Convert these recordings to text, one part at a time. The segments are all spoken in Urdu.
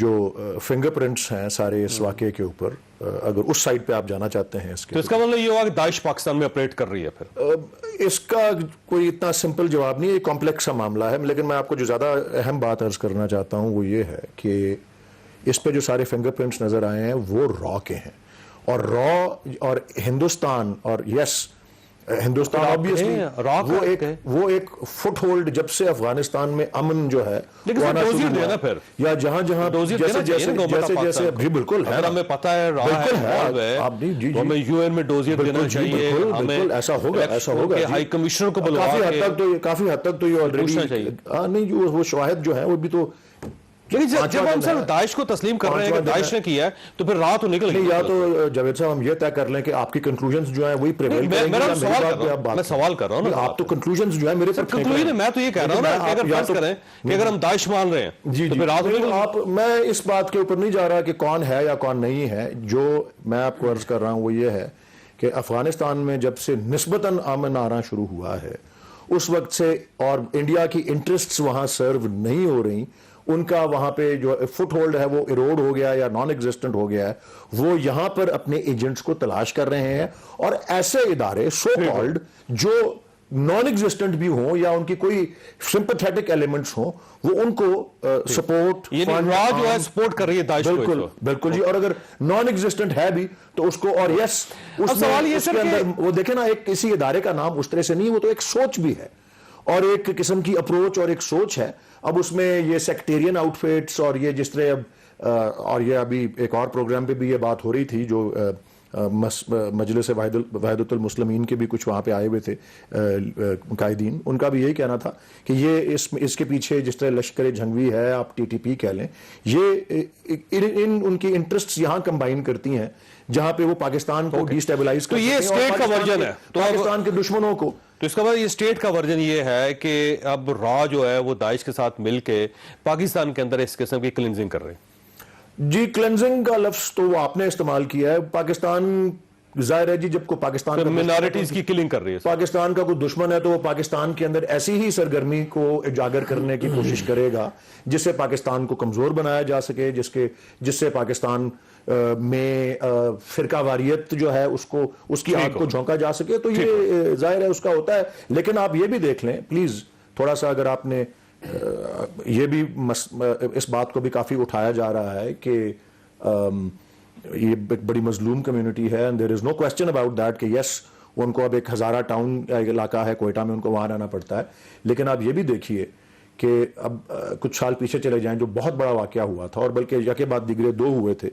جو فنگر پرنٹس ہیں سارے اس واقعے کے اوپر، اگر اس سائٹ پہ آپ جانا چاہتے ہیں اس کے، تو اس کا مطلب یہ ہوا کہ داعش پاکستان میں آپریٹ کر رہی ہے پھر؟ اس کا کوئی اتنا سمپل جواب نہیں ہے، یہ کمپلیکس سا معاملہ ہے، لیکن میں آپ کو جو زیادہ اہم بات عرض کرنا چاہتا ہوں وہ یہ ہے کہ اس پہ جو سارے فنگر پرنٹس نظر آئے ہیں وہ را کے ہیں، اور را اور ہندوستان، اور یس ہندوستان obviously وہ ایک فٹ ہولڈ جب سے افغانستان میں امن جو ہے لیکن ڈوزیئر دینا پھر، یا جہاں جیسے ابھی بالکل ہے، ہمیں پتہ ہے ہمیں یو این میں ڈوزیئر دینا چاہیے، بالکل ایسا ہوگا ہائی کمشنر کو بلوا کافی حد تک تو یہ آلریڈی نہیں، وہ شواہد جو ہیں وہ بھی تو جب ہم صرف داعش کو تسلیم کر رہے ہیں کہ داعش نے کیا ہے تو پھر راہ تو نکل گئی، یا تو جاوید صاحب ہم یہ طے کر لیں کہ آپ کی کنکلوژنز جو ہیں وہی پریویل کریں گے، میں سوال کر رہا ہوں آپ تو کنکلوژنز جو ہیں میرے پر کنکلوژن میں تو یہ کہہ رہا ہوں کہ اگر فرض کریں کہ اگر ہم داعش مان رہے ہیں تو پھر راہ تو نکل آپ، میں اس بات کے اوپر نہیں جا رہا کہ کون ہے یا کون نہیں ہے، جو میں آپ کو عرض کر رہا ہوں وہ یہ ہے کہ افغانستان میں جب سے نسبتاً امن آنا شروع ہوا ہے اس وقت سے، اور انڈیا کی انٹرسٹس وہاں سرو نہیں ہو رہی، ان کا وہاں پہ جو فٹ ہولڈ ہے وہ ایروڈ ہو گیا یا نان ایگزسٹنٹ ہو گیا ہے، وہ یہاں پر اپنے ایجنٹس کو تلاش کر رہے ہیں، اور ایسے ادارے سو کالڈ جو نان ایگزسٹنٹ بھی ہوں یا ان کی کوئی سمپتھیٹک ایلیمنٹس ہوں، وہ ان کو سپورٹ جو ہے سپورٹ کر رہی ہے داعش کو، بالکل جی، اور اگر نان ایگزسٹنٹ ہے بھی تو اس کو، اور یس اس کے اندر وہ دیکھیں نا، ایک کسی ادارے کا نام اس طرح سے نہیں، وہ تو ایک سوچ بھی ہے اور ایک قسم کی اپروچ اور ایک سوچ ہے۔ اب اس میں یہ سیکٹیرین آؤٹ فٹس اور یہ جس طرح اب اور یہ ابھی ایک اور پروگرام پہ بھی یہ بات ہو رہی تھی، جو مجلس وحدت المسلمین کے بھی کچھ وہاں پہ آئے ہوئے تھے قائدین، ان کا بھی یہی کہنا تھا کہ یہ اس کے پیچھے جس طرح لشکر جھنگوی ہے، آپ ٹی ٹی پی کہہ لیں، یہ ان کی انٹرسٹس یہاں کمبائن کرتی ہیں جہاں پہ وہ پاکستان کو ڈیسٹیبلائز کرتے ہیں، تو یہ اسٹیٹ کا ورژن ہے پاکستان کے دشمنوں کو۔ تو اس کا بعد یہ اسٹیٹ کا ورژن یہ ہے کہ اب را جو ہے وہ داعش کے ساتھ مل کے پاکستان کے اندر اس قسم کی کلینزنگ کر رہے ہیں۔ جی کلینزنگ کا لفظ تو وہ آپ نے استعمال کیا ہے، پاکستان ظاہر ہے جی جب کو پاکستان منارٹیز کی کلنگ کر رہی ہے، پاکستان کا کوئی دشمن ہے تو وہ پاکستان کے اندر ایسی ہی سرگرمی کو اجاگر کرنے کی کوشش کرے گا جس سے پاکستان کو کمزور بنایا جا سکے، جس سے پاکستان میں فرقہ واریت جو ہے اس کی آگ کو جھونکا جا سکے، تو یہ ظاہر ہے اس کا ہوتا ہے۔ لیکن آپ یہ بھی دیکھ لیں پلیز تھوڑا سا، اگر آپ نے یہ بھی اس بات کو بھی کافی اٹھایا جا رہا ہے کہ یہ ایک بڑی مظلوم کمیونٹی ہے، and there is no question about that کہ یس ان کو اب ایک ہزارہ ٹاؤن علاقہ ہے کوئٹہ میں، ان کو وہاں رہنا پڑتا ہے، لیکن آپ یہ بھی دیکھیے کہ اب کچھ سال پیچھے چلے جائیں جو بہت بڑا واقعہ ہوا تھا، اور بلکہ یکے بعد دیگرے دو ہوئے تھے۔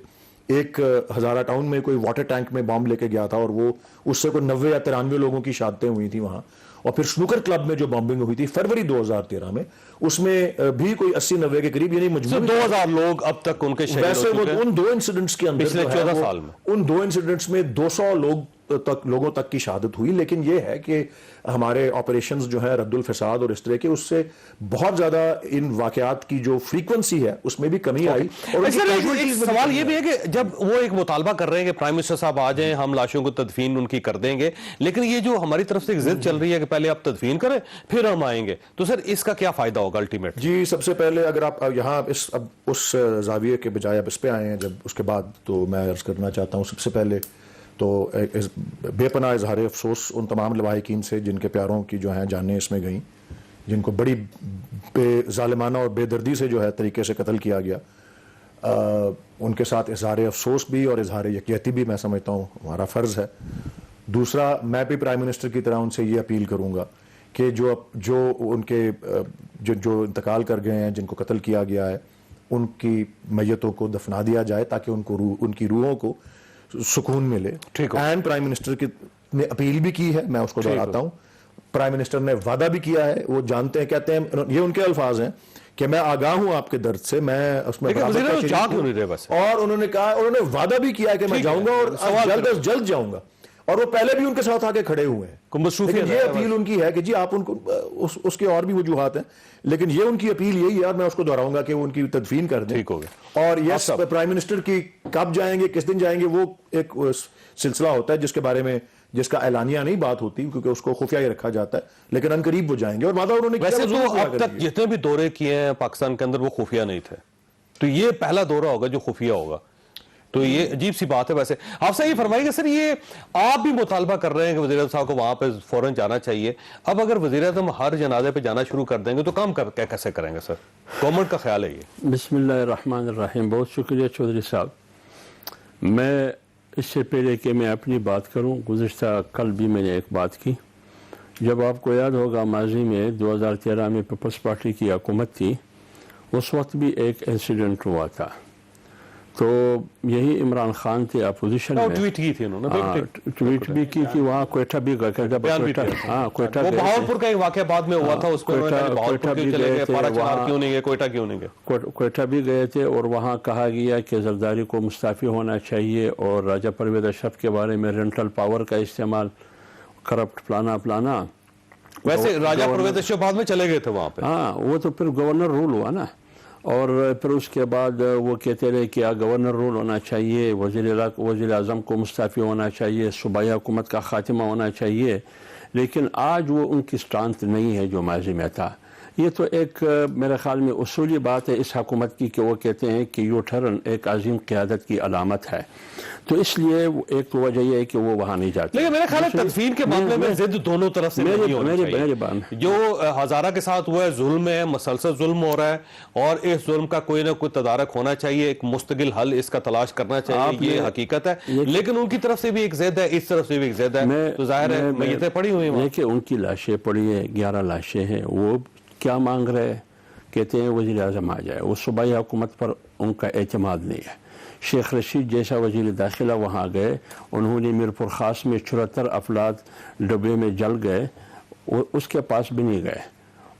ایک ہزارہ ٹاؤن میں کوئی واٹر ٹینک میں بام لے کے گیا تھا اور وہ اس سے کوئی 90 یا 93 لوگوں کی شہادتیں ہوئی تھیں وہاں، اور پھر سنوکر کلب میں جو بامبنگ ہوئی تھی فروری 2013 میں، اس میں بھی کوئی 80-90 کے قریب، یعنی مجموعی 2000 لوگ اب تک ان کے شہید ہو چکے ہیں۔ ویسے ان دو انسیڈنٹس کے اندر پچھلے 14 سال میں ان دو انسیڈنٹس میں 200 لوگوں تک کی شہادت ہوئی، لیکن یہ ہے کہ ہمارے آپریشنز جو ہیں رد الفساد اور اس طرح کے، اس سے بہت زیادہ ان واقعات کی جو فریکوینسی ہے اس میں بھی کمی آئی۔ اور سوال یہ بھی ہے کہ جب وہ ایک مطالبہ کر رہے ہیں کہ پرائم منسٹر صاحب آ جائیں، ہم لاشوں کو تدفین ان کی کر دیں گے، لیکن یہ جو ہماری طرف سے ایک ضد چل رہی ہے کہ پہلے آپ تدفین کریں پھر ہم آئیں گے، تو سر اس کا کیا فائدہ ہوگا الٹیمیٹ؟ جی سب سے پہلے اگر آپ یہاں اس زاویے کے بجائے اب اس پہ آئے ہیں جب، اس کے بعد تو میں عرض کرنا چاہتا ہوں سب سے پہلے تو بے پناہ اظہار افسوس ان تمام لواحقین سے جن کے پیاروں کی جو ہیں جانیں اس میں گئیں، جن کو بڑی بے ظالمانہ اور بے دردی سے جو ہے طریقے سے قتل کیا گیا، ان کے ساتھ اظہار افسوس بھی اور اظہار یکجہتی بھی میں سمجھتا ہوں ہمارا فرض ہے۔ دوسرا، میں بھی پرائم منسٹر کی طرح ان سے یہ اپیل کروں گا کہ جو ان کے جو انتقال کر گئے ہیں، جن کو قتل کیا گیا ہے، ان کی میتوں کو دفنا دیا جائے تاکہ ان کی روحوں کو سکون ملے۔ اینڈ پرائم منسٹر نے اپیل بھی کی ہے، میں اس کو دہراتا ہوں، پرائم منسٹر نے وعدہ بھی کیا ہے، وہ جانتے ہیں، کہتے ہیں، یہ ان کے الفاظ ہیں کہ میں آگاہ ہوں آپ کے درد سے، میں اس میں اور انہوں نے کہا، انہوں نے وعدہ بھی کیا ہے کہ میں جاؤں گا اور جلد از جلد جاؤں گا، اور وہ پہلے بھی ان کے ساتھ آ کے کھڑے ہوئے ہیں۔ لیکن یہ اپیل ان کی ہے کہ جی آپ ان کو، اس کے اور بھی وجوہات ہیں، لیکن یہ ان کی اپیل یہی ہے، اور میں اس کو دہراؤں گا کہ وہ ان کی تدفین کر دیں۔ اور یس پرائم منسٹر کی کب جائیں گے، کس دن جائیں گے، وہ ایک سلسلہ ہوتا ہے جس کے بارے میں، جس کا اعلانیہ نہیں بات ہوتی کیونکہ اس کو خفیہ ہی رکھا جاتا ہے، لیکن ان قریب وہ جائیں گے، اور وعدہ انہوں نے کیا۔ ویسے تو اب تک جتنے بھی دورے کیے ہیں پاکستان کے اندر وہ خفیہ نہیں تھے، تو یہ پہلا دورہ ہوگا جو خفیہ ہوگا. تو یہ عجیب سی بات ہے. ویسے آپ سے یہ فرمائیے گا سر، یہ آپ بھی مطالبہ کر رہے ہیں کہ وزیر اعظم صاحب کو وہاں پہ فوراً جانا چاہیے. اب اگر وزیر اعظم ہر جنازے پہ جانا شروع کر دیں گے تو کام کیسے کریں گے سر؟ گورنمنٹ کا خیال ہے یہ؟ بسم اللہ الرحمن الرحیم. بہت شکریہ چودھری صاحب. میں اس سے پہلے کہ میں اپنی بات کروں، گزشتہ کل بھی میں نے ایک بات کی. جب آپ کو یاد ہوگا ماضی میں 2013 میں پیپلز پارٹی کی حکومت تھی، اس وقت بھی ایک انسیڈنٹ ہوا تھا. تو یہی عمران خان تھے اپوزیشن میں. ٹویٹ کی تھی انہوں نے، ٹویٹ بھی کی تھی. وہاں کوئٹہ بھی گئے. ہاں کوئٹہ وہ بہاولپور کا ایک واقعہ بعد میں ہوا تھا، اس کو بہاولپور کیوں چلے گئے، پارا چنار کیوں نہیں گئے، کوئٹہ کیوں نہیں گئے؟ کوئٹہ بھی گئے تھے اور وہاں کہا گیا کہ زرداری کو مستعفی ہونا چاہیے اور راجہ پرویز اشرف کے بارے میں رینٹل پاور کا استعمال، کرپٹ پلانا. ویسے راجہ پرویز اشرف بعد میں چلے گئے تھے وہاں پہ. ہاں وہ تو پھر گورنر رول ہوا نا، اور پھر اس کے بعد وہ کہتے رہے کہ گورنر رول ہونا چاہیے، وزیر اعظم کو مستعفی ہونا چاہیے، صوبائی حکومت کا خاتمہ ہونا چاہیے. لیکن آج وہ ان کی سٹانس نہیں ہے جو ماضی میں تھا. یہ تو ایک میرے خیال میں اصولی بات ہے اس حکومت کی کہ وہ کہتے ہیں کہ یو ٹرن ایک عظیم قیادت کی علامت ہے. تو اس لیے ایک تو وجہ یہ ہے کہ وہ وہاں نہیں جاتے. لیکن میرے خیال ہے تدفین کے معاملے میں ضد دونوں طرف سے نہیں ہونی چاہیے. جو ہزارہ کے ساتھ ہوا ہے ظلم ہے، مسلسل ظلم ہو رہا ہے، اور اس ظلم کا کوئی نہ کوئی تدارک ہونا چاہیے، ایک مستقل حل اس کا تلاش کرنا چاہیے. یہ حقیقت ہے. لیکن ان کی طرف سے بھی ایک ضد ہے، اس طرف سے بھی ایک ضد ہے. تو ظاہر ہے میتیں پڑی ہوئی ہیں کہ ان کی لاشیں پڑی ہیں، 11 لاشیں ہیں. وہ کیا مانگ رہے ہیں؟ کہتے ہیں وزیر اعظم آ جائے. وہ صوبائی حکومت پر ان کا اعتماد نہیں ہے. شیخ رشید جیسا وزیر داخلہ وہاں گئے، انہوں نے میرپور خاص میں 74 افراد ڈبے میں جل گئے، اس کے پاس بھی نہیں گئے.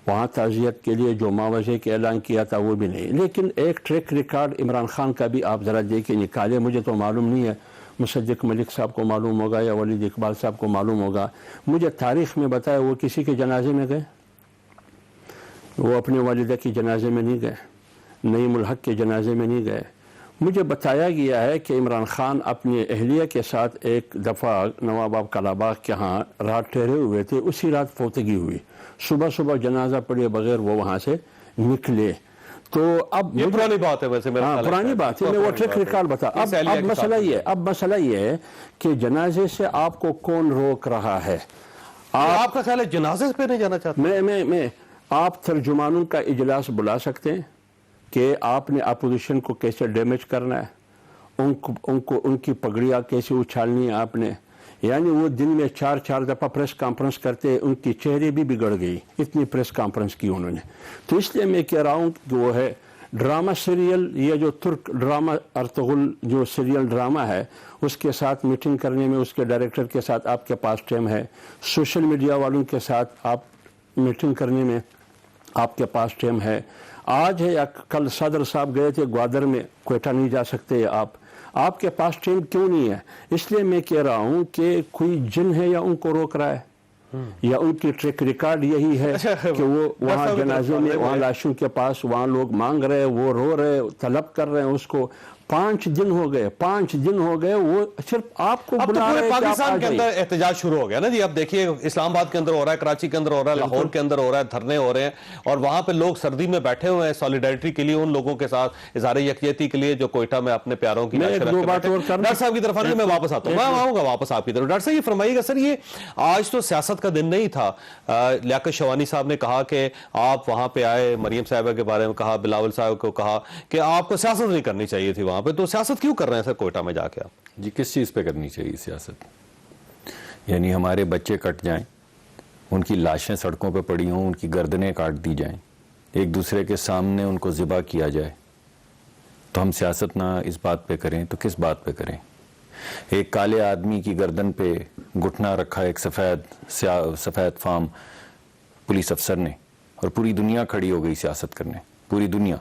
وہاں تعزیت کے لیے جو معاوضے کے اعلان کیا تھا وہ بھی نہیں. لیکن ایک ٹریک ریکارڈ عمران خان کا بھی آپ ذرا دیکھ کے نکالے. مجھے تو معلوم نہیں ہے، مصدق ملک صاحب کو معلوم ہوگا یا ولید اقبال صاحب کو معلوم ہوگا. مجھے تاریخ میں بتایا وہ کسی کے جنازے میں گئے؟ وہ اپنے والدہ کی جنازے میں نہیں گئے، نعیم الحق کے جنازے میں نہیں گئے. مجھے بتایا گیا ہے کہ عمران خان اپنی اہلیہ کے ساتھ ایک دفعہ نواب کلاباغ کے ہاں رات ٹھہرے ہوئے تھے. اسی رات فوتگی ہوئی. صبح جنازہ پڑے بغیر وہ وہاں سے نکلے. تو اب یہ پرانی بات ہے. ویسے پرانی بات ہے، میں وہ ٹریک ریکارڈ بتا. اب مسئلہ یہ ہے کہ جنازے سے آپ کو کون روک رہا ہے؟ آپ کا خیال ہے جنازے پہ نہیں جانا چاہتے؟ میں آپ ترجمانوں کا اجلاس بلا سکتے ہیں کہ آپ نے اپوزیشن کو کیسے ڈیمیج کرنا ہے، ان کی پگڑیاں کیسے اچھالنی ہے آپ نے. یعنی وہ دن میں 4 دفعہ پریس کانفرنس کرتے، ان کی چہرے بھی بگڑ گئی، اتنی پریس کانفرنس کی انہوں نے. تو اس لیے میں کہہ رہا ہوں کہ وہ ہے ڈرامہ سیریل، یہ جو ترک ڈرامہ ارطغرل جو سیریل ڈرامہ ہے، اس کے ساتھ میٹنگ کرنے میں، اس کے ڈائریکٹر کے ساتھ آپ کے پاس ٹائم ہے. سوشل میڈیا والوں کے ساتھ آپ میٹنگ کرنے میں آپ کے پاس ٹائم ہے. آج ہے یا کل صدر صاحب گئے تھے گوادر میں، کوئٹہ نہیں جا سکتے آپ کے پاس ٹائم کیوں نہیں ہے؟ اس لیے میں کہہ رہا ہوں کہ کوئی جن ہے یا ان کو روک رہا ہے، یا ان کی ٹریک ریکارڈ یہی ہے کہ وہ وہاں جنازے میں، وہاں لاشوں کے پاس وہاں لوگ مانگ رہے، وہ رو رہے، طلب کر رہے ہیں اس کو. 5 دن ہو گئے وہ صرف آپ کو اب تو پورے پاکستان کے اندر احتجاج شروع ہو گیا نا جی. اب دیکھیے اسلام آباد کے اندر ہو رہا ہے، کراچی کے اندر ہو رہا ہے، لاہور کے اندر ہو رہا ہے، دھرنے ہو رہے ہیں، اور وہاں پہ لوگ سردی میں بیٹھے ہوئے ہیں سالیڈیرٹی کے لیے ان لوگوں کے ساتھ، اظہار یکجہتی کے لیے جو کوئٹہ میں اپنے پیاروں کی ڈاکٹر صاحب کی طرف میں واپس آتا ہوں. میں آؤں گا واپس آپ کی طرف. ڈاکٹر صاحب یہ فرمائیے گا سر، یہ آج تو سیاست کا دن نہیں تھا. لیاقت شوانی صاحب نے کہا کہ آپ وہاں پہ آئے، مریم صاحبہ کے بارے میں کہا، بلاول صاحب کو کہا کہ آپ کو سیاست نہیں کرنی چاہیے تھی وہاں پہ. تو سیاست کیوں کر رہے ہیں سر کوئٹہ میں جا کے آپ؟ جی کس چیز پہ کرنی چاہیے سیاست؟ یعنی ہمارے بچے کٹ جائیں، ان کی لاشیں سڑکوں پہ پڑی ہوں، ان کی گردنیں کاٹ دی جائیں، ایک دوسرے کے سامنے ان کو ذبح کیا جائے، تو ہم سیاست نہ اس بات پہ کریں تو کس بات پہ کریں؟ ایک کالے آدمی کی گردن پہ گھٹنا رکھا ایک سفید فام پولیس افسر نے، اور پوری دنیا کھڑی ہو گئی سیاست کرنے. پوری دنیا،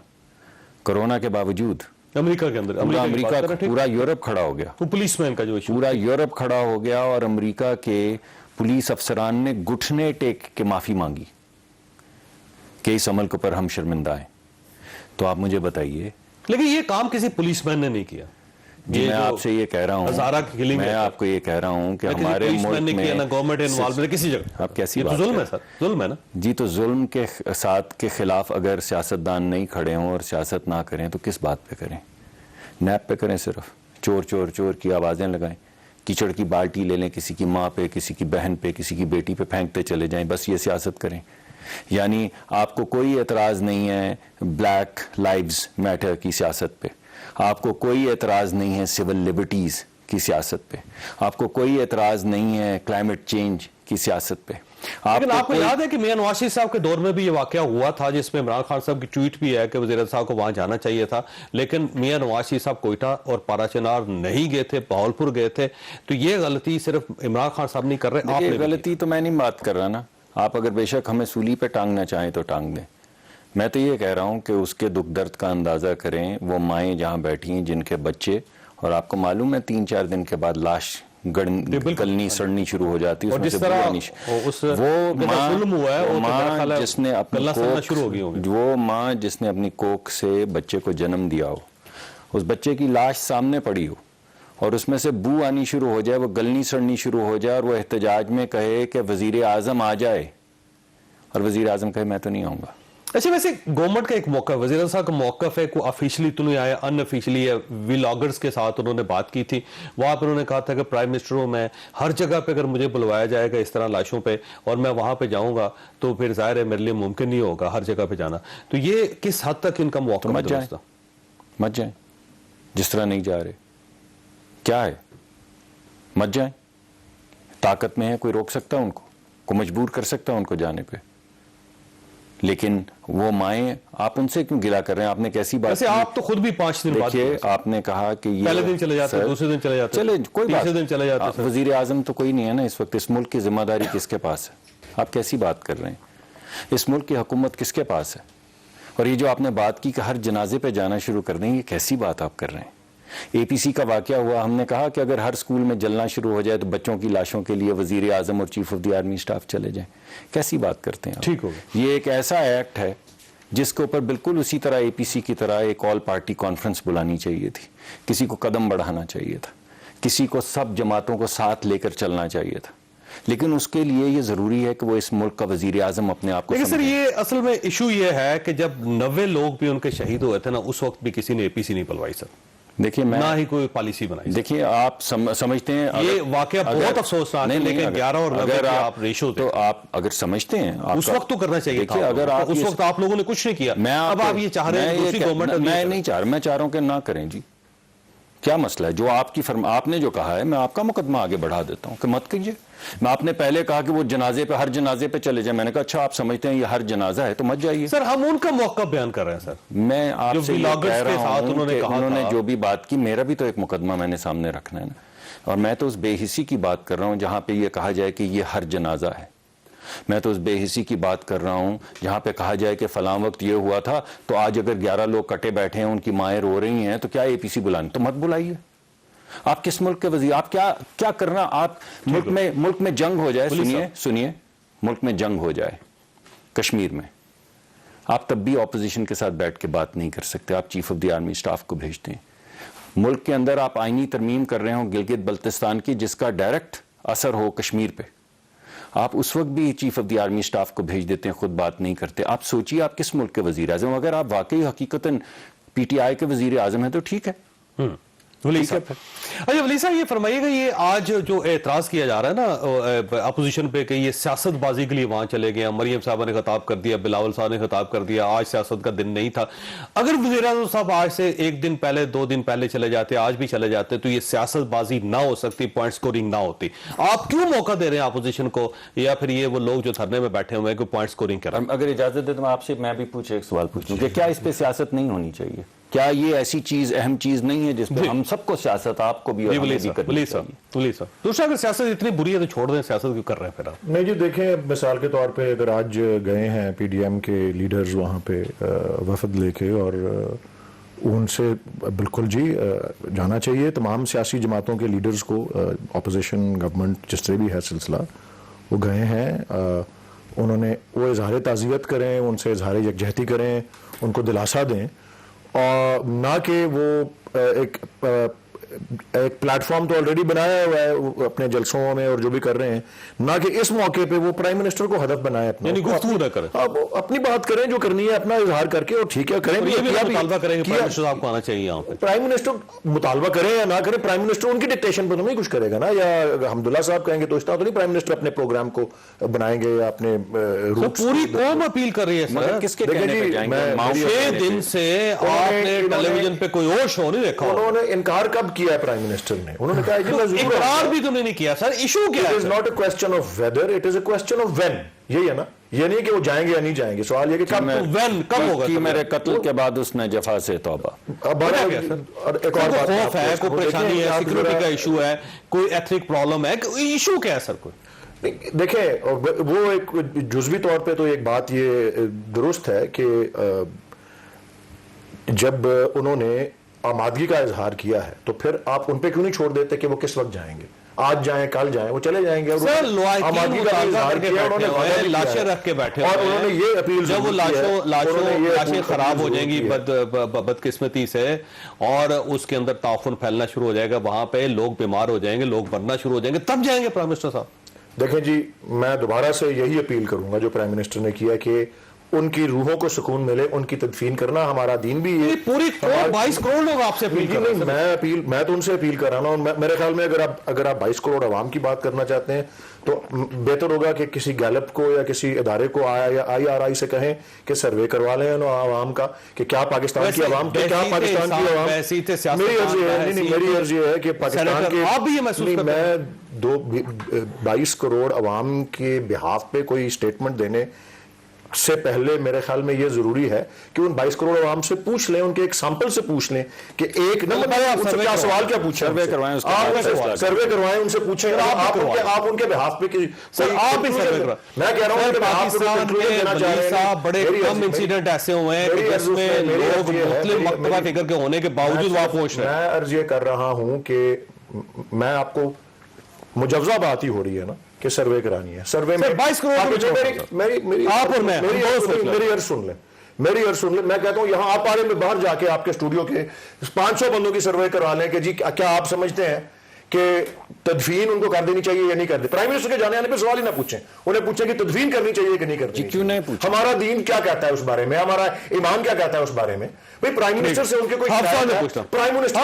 کرونا کے باوجود امریکہ کے اندر، امریکہ پورا یورپ کھڑا ہو گیا، پولیس مین کا جو پورا یورپ کھڑا ہو گیا، اور امریکہ کے پولیس افسران نے گھٹنے ٹیک کے معافی مانگی کہ اس عمل کے پر ہم شرمندہ ہیں. تو آپ مجھے بتائیے. لیکن یہ کام کسی پولیس مین نے نہیں کیا. جی میں آپ سے یہ کہہ رہا ہوں، میں آپ کو یہ کہہ رہا ہوں کہ ہمارے ملک میں گورنمنٹ انوالومنٹ کسی جگہ، آپ کیسی یہ تو بات ظلم ہے سر، ظلم ہے نا جی؟ تو ظلم کے ساتھ کے خلاف اگر سیاستدان نہیں کھڑے ہوں اور سیاست نہ کریں تو کس بات پہ کریں؟ نیب پہ کریں، صرف چور چور چور کی آوازیں لگائیں، کیچڑ کی بالٹی لے لیں، کسی کی ماں پہ، کسی کی بہن پہ، کسی کی بیٹی پہ پھینکتے چلے جائیں، بس یہ سیاست کریں؟ یعنی آپ کو کوئی اعتراض نہیں ہے بلیک لائیوز میٹر کی سیاست پہ، آپ کو کوئی اعتراض نہیں ہے سول لبرٹیز کی سیاست پہ، آپ کو کوئی اعتراض نہیں ہے کلائمیٹ چینج کی سیاست پہ، لیکن آپ کو یاد ہے کہ میاں نواز شریف صاحب کے دور میں بھی یہ واقعہ ہوا تھا، جس میں عمران خان صاحب کی ٹویٹ بھی ہے کہ وزیر اعظم صاحب کو وہاں جانا چاہیے تھا، لیکن میاں نواز شریف صاحب کوئٹہ اور پارا چنار نہیں گئے تھے، بہاولپور گئے تھے. تو یہ غلطی صرف عمران خان صاحب نہیں کر رہے، آپ نے غلطی تو میں نہیں بات کر رہا نا، آپ اگر بے شک ہمیں سولی پہ ٹانگنا چاہیں تو ٹانگ دیں. میں تو یہ کہہ رہا ہوں کہ اس کے دکھ درد کا اندازہ کریں، وہ مائیں جہاں بیٹھی ہیں جن کے بچے، اور آپ کو معلوم ہے 3-4 دن کے بعد لاش گلنی سڑنی شروع ہو جاتی ہے، اور جس طرح وہ ماں جس نے اپنی کوکھ سے بچے کو جنم دیا ہو، اس بچے کی لاش سامنے پڑی ہو اور اس میں سے بو آنی شروع ہو جائے، وہ گلنی سڑنی شروع ہو جائے، اور وہ احتجاج میں کہے کہ وزیر اعظم آ جائے، اور وزیر اعظم کہے میں تو نہیں آؤں گا. اچھا ویسے گورنمنٹ کا ایک موقف، وزیر اعظم صاحب کا موقف ہے، کوئی آفیشلی تو نہیں آیا، ان آفیشلی ہے، ولاگرز کے ساتھ انہوں نے بات کی تھی، وہاں پر انہوں نے کہا تھا کہ پرائم منسٹر ہوں میں، ہر جگہ پہ اگر مجھے بلوایا جائے گا اس طرح لاشوں پہ اور میں وہاں پہ جاؤں گا تو پھر ظاہر ہے میرے لیے ممکن نہیں ہوگا ہر جگہ پہ جانا. تو یہ کس حد تک ان کا موقف ہے؟ مت جائیں جس طرح نہیں جا رہے، کیا ہے مت جائیں، طاقت میں ہے، کوئی روک سکتا ہے ان کو مجبور کر سکتا ہے ان کو جانے پہ. لیکن وہ مائیں، آپ ان سے کیوں گلا کر رہے ہیں؟ آپ نے کیسی بات کی؟ آپ تو خود بھی 5 دن بعد دیکھیے آپ نے کہا کہ یہ پہلے دن چلے جاتے، دوسرے دن چلے جاتے، چلے کوئی بات، تیسرے دن چلے جاتے. وزیر اعظم تو کوئی نہیں ہے نا اس وقت، اس ملک کی ذمہ داری کس کے پاس ہے؟ آپ کیسی بات کر رہے ہیں؟ اس ملک کی حکومت کس کے پاس ہے؟ اور یہ جو آپ نے بات کی کہ ہر جنازے پہ جانا شروع کر دیں، یہ کیسی بات آپ کر رہے ہیں؟ اے پی سی کا واقعہ ہوا، ہم نے کہا کہ اگر ہر سکول میں جلنا شروع ہو جائے تو بچوں کی لاشوں کے لیے وزیر اعظم اور chief of the army staff چلے جائیں. کیسی بات کرتے ہیں؟ ٹھیک ہوگا. یہ ایک ایسا ایکٹ ہے جس کے اوپر بالکل اسی طرح اے پی سی کی طرح ایک آل پارٹی کانفرنس بلانی چاہیے تھی، کسی کو قدم بڑھانا چاہیے تھا، کسی کو سب جماعتوں کو ساتھ لے کر چلنا چاہیے تھا. لیکن اس کے لیے یہ ضروری ہے کہ وہ اس ملک کا وزیر اعظم اپنے آپ کو لیکن سر یہ اصل میں ایشو یہ ہے کہ جب 90 لوگ بھی ان کے شہید ہوئے تھے نا، اس وقت بھی کسی نے اے پی سی نہیں بلوائی سر. دیکھیے میں نہ ہی کوئی پالیسی بنائی. دیکھیے آپ سمجھتے ہیں یہ واقعہ بہت افسوسناک ہے، لیکن 11 اور 90 کے آپ ریشو تو آپ اگر سمجھتے ہیں اس وقت تو کرنا چاہیے تھا. اگر آپ اس وقت آپ لوگوں نے کچھ نہیں کیا، اب آپ یہ چاہ رہے ہیں دوسری گورنمنٹ. میں نہیں چاہ رہا، میں چاہ رہا ہوں کہ نہ کریں. جی کیا مسئلہ ہے؟ جو آپ نے جو کہا ہے میں آپ کا مقدمہ آگے بڑھا دیتا ہوں کہ مت کیجیے. میں آپ نے پہلے کہا کہ وہ جنازے پہ ہر جنازے پہ چلے جائیں، میں نے کہا اچھا آپ سمجھتے ہیں یہ ہر جنازہ ہے تو مت جائیے. سر ہم ان کا موقف بیان کر رہے ہیں. سر میں آپ سے یہ کہہ رہا ہوں کہ انہوں نے جو بھی بات کی، میرا بھی تو ایک مقدمہ میں نے سامنے رکھنا ہے نا، اور میں تو اس بے حسی کی بات کر رہا ہوں جہاں پہ یہ کہا جائے کہ یہ ہر جنازہ ہے. میں تو اس بے حسی کی بات کر رہا ہوں جہاں پہ کہا جائے کہ فلاں وقت یہ ہوا تھا تو آج اگر 11 لوگ کٹے بیٹھے ہیں، ان کی مائیں رو رہی ہیں، تو کیا اے پی سی بلانی؟ تو مت بلائیے. آپ کس ملک کے وزیر؟ آپ کیا کرنا؟ آپ ملک میں جنگ ہو جائے، سنیے ملک میں جنگ ہو جائے کشمیر میں، آپ تب بھی اپوزیشن کے ساتھ بیٹھ کے بات نہیں کر سکتے، آپ chief of the army staff کو بھیجتے ہیں. ملک کے اندر آپ آئینی ترمیم کر رہے ہوں گلگت بلتستان کی، جس کا ڈائریکٹ اثر ہو کشمیر پہ، آپ اس وقت بھی chief of the army staff کو بھیج دیتے ہیں، خود بات نہیں کرتے. آپ سوچیے آپ کس ملک کے وزیر اعظم؟ اگر آپ واقعی حقیقتاً پی ٹی آئی کے وزیر اعظم ہیں تو ٹھیک ہے. اچھا ولی صاحب یہ فرمائیے گا، یہ آج جو اعتراض کیا جا رہا ہے نا اپوزیشن پہ کہ یہ سیاست بازی کے لیے وہاں چلے گئے، مریم صاحبہ نے خطاب کر دیا، بلاول صاحب نے خطاب کر دیا، آج سیاست کا دن نہیں تھا. اگر وزیر اعظم صاحب آج سے 1 دن پہلے 2 دن پہلے چلے جاتے، آج بھی چلے جاتے، تو یہ سیاست بازی نہ ہو سکتی، پوائنٹ سکورنگ نہ ہوتی. آپ کیوں موقع دے رہے ہیں اپوزیشن کو، یا پھر یہ وہ لوگ جو دھرنے میں بیٹھے ہوئے ہیں کہ پوائنٹ سکورنگ کر رہے ہیں؟ اگر اجازت دے تو آپ سے میں بھی ایک سوال پوچھوں کہ کیا اس پہ سیاست نہیں ہونی چاہیے؟ کیا یہ ایسی چیز اہم چیز نہیں ہے جس پہ ہم سب کو سیاست، آپ کو بھی اور ہمیں بھی کرنی چاہیے؟ دوسرا اگر سیاست اتنی بری ہے تو چھوڑ دیں، سیاست کیوں کر رہے ہیں پھر آپ؟ نہیں جی دیکھیں، مثال کے طور پہ اگر آج گئے ہیں پی ڈی ایم کے لیڈرز وہاں پہ وفد لے کے، اور ان سے بالکل جی جانا چاہیے تمام سیاسی جماعتوں کے لیڈرز کو، اپوزیشن گورنمنٹ جس طرح بھی ہے سلسلہ، وہ گئے ہیں، انہوں نے وہ اظہار تعزیت کریں، ان سے اظہار یکجہتی کریں، ان کو دلاسا دیں، اور نہ کہ وہ ایک پلیٹ فارم تو آلریڈی بنایا ہوا ہے وہ اپنے جلسوں میں اور جو بھی کر رہے ہیں، نہ کہ اس موقع پہ وہ پرائم منسٹر کو ہدف بنائے اپنا، یعنی گفتگو نہ کریں، آپ اپنی بات کریں جو کرنی ہے اپنا اظہار کر کے، اور ٹھیک ہے کریں، یہ بھی مطالبہ کریں کہ پرائم منسٹر صاحب کو آنا چاہیے یہاں پہ. پرائم منسٹر مطالبہ کریں یا نہ کریں، پرائم منسٹر ان کی ڈکٹیشن پہ تو نہیں کچھ کرے گا نا، یا حمداللہ صاحب کہیں گے تو اس طرح تو نہیں پرائم منسٹر اپنے پروگرام کو بنائیں گے یا اپنے پوری قوم اپیل کر رہی ہے سر. کس کے کہنے پہ جائیں گے؟ 6 دن سے آپ نے ٹیلی ویژن پہ کوئی اور شو نہیں دیکھا. انہوں نے انکار کب کیا ہے پرائم منسٹر نے؟ انہوں نے کہا کہ میں ضرور اقرار بھی تو نہیں کیا سر. ایشو کیا It ہے is sir? not a question of whether, it is a question of when. یہی ہے نا، یہ نہیں کہ وہ جائیں گے یا نہیں جائیں گے، سوال یہ کہ کب وین کب ہوگا کہ میرے قتل کے بعد اس نے جفا سے توبہ. اب ایک اور بات خوف ہے، کوئی پریشانی ہے، سیکورٹی کا ایشو ہے، کوئی ایتھنک پرابلم ہے، ایشو کیا ہے سر؟ کوئی دیکھیں وہ ایک جزوی طور پہ تو ایک بات یہ درست ہے کہ جب انہوں نے آمادگی کا اظہار کیا ہے تو پھر آپ ان پہ کیوں نہیں چھوڑ دیتے کہ وہ کس وقت جائیں گے؟ آج جائیں، کل جائیں، وہ چلے جائیں گے. سر آمادگی کا اظہار کیا، انہوں نے لاشیں رکھ کے بیٹھے اور انہوں نے یہ اپیل جب وہ لاشیں خراب ہو جائیں گی بدقسمتی سے اور اس کے اندر تعفن پھیلنا شروع ہو جائے گا، وہاں پہ لوگ بیمار ہو جائیں گے، لوگ مرنا شروع ہو جائیں گے، تب جائیں گے پرائم منسٹر صاحب. دیکھیں جی، میں دوبارہ سے یہی اپیل کروں گا جو پرائم منسٹر نے کیا کہ ان کی روحوں کو سکون ملے، ان کی تدفین کرنا ہمارا دین بھی ہے. پوری 22 کروڑ لوگ آپ سے اپیل کر رہے ہیں. میں تو ان سے اپیل کر رہا ہوں. میرے خیال میں اگر آپ 22 کروڑ عوام کی بات کرنا چاہتے ہیں تو بہتر ہوگا کہ کسی گیلپ کو یا کسی ادارے کو IRI سے کہیں کہ سروے کروا لیں عوام کا کہ کیا پاکستان کی عوام، میری عرض یہ ہے کہ پاکستان کے میں 22 کروڑ عوام کے بہاف پہ کوئی اسٹیٹمنٹ دینے سے پہلے میرے خیال میں یہ ضروری ہے کہ ان 22 کروڑ عوام سے پوچھ لیں، ان کے ایک سیمپل سے پوچھ لیں کہ ایک کیا سوال کیا پوچھیں، سروے کروائیں، ان سے پوچھیں آپ ان کے بہاف پہ آپ ہی سروے کروائیں. میں کہہ رہا ہوں کہ پاکستان کے وزیر صاحب بڑے کم انسیڈنٹ ایسے ہوئے ہیں کہ جس میں لوگ مختلف مکتبہ فکر کے ہونے کے باوجود وہاں پہنچ رہے ہیں. میں عرض یہ کر رہا ہوں کہ میں آپ کو مجوزہ بات ہی ہو رہی ہے نا کہ سروے کرانی ہے. سروے میں 22 کروڑ میری عرض سن لیں. میں کہتا ہوں یہاں آپ آرے میں باہر جا کے آپ کے اسٹوڈیو کے 500 بندوں کی سروے کروا لیں کہ جی کیا آپ سمجھتے ہیں کہ تدفین ان کو کر دینی چاہیے یا نہیں کر دینی. پرائم منسٹر کے جانے آنے پہ سوال ہی نہ پوچھیں، انہیں پوچھیں کہ تدفین کرنی چاہیے کہ نہیں کرنی چاہیے. کیوں نہیں پوچھیں؟ ہمارا دین کیا کہتا ہے اس بارے میں، ہمارا ایمان کیا کہتا ہے اس بارے میں. بھائی پرائم منسٹر سے ان کے کوئی پرائم منسٹر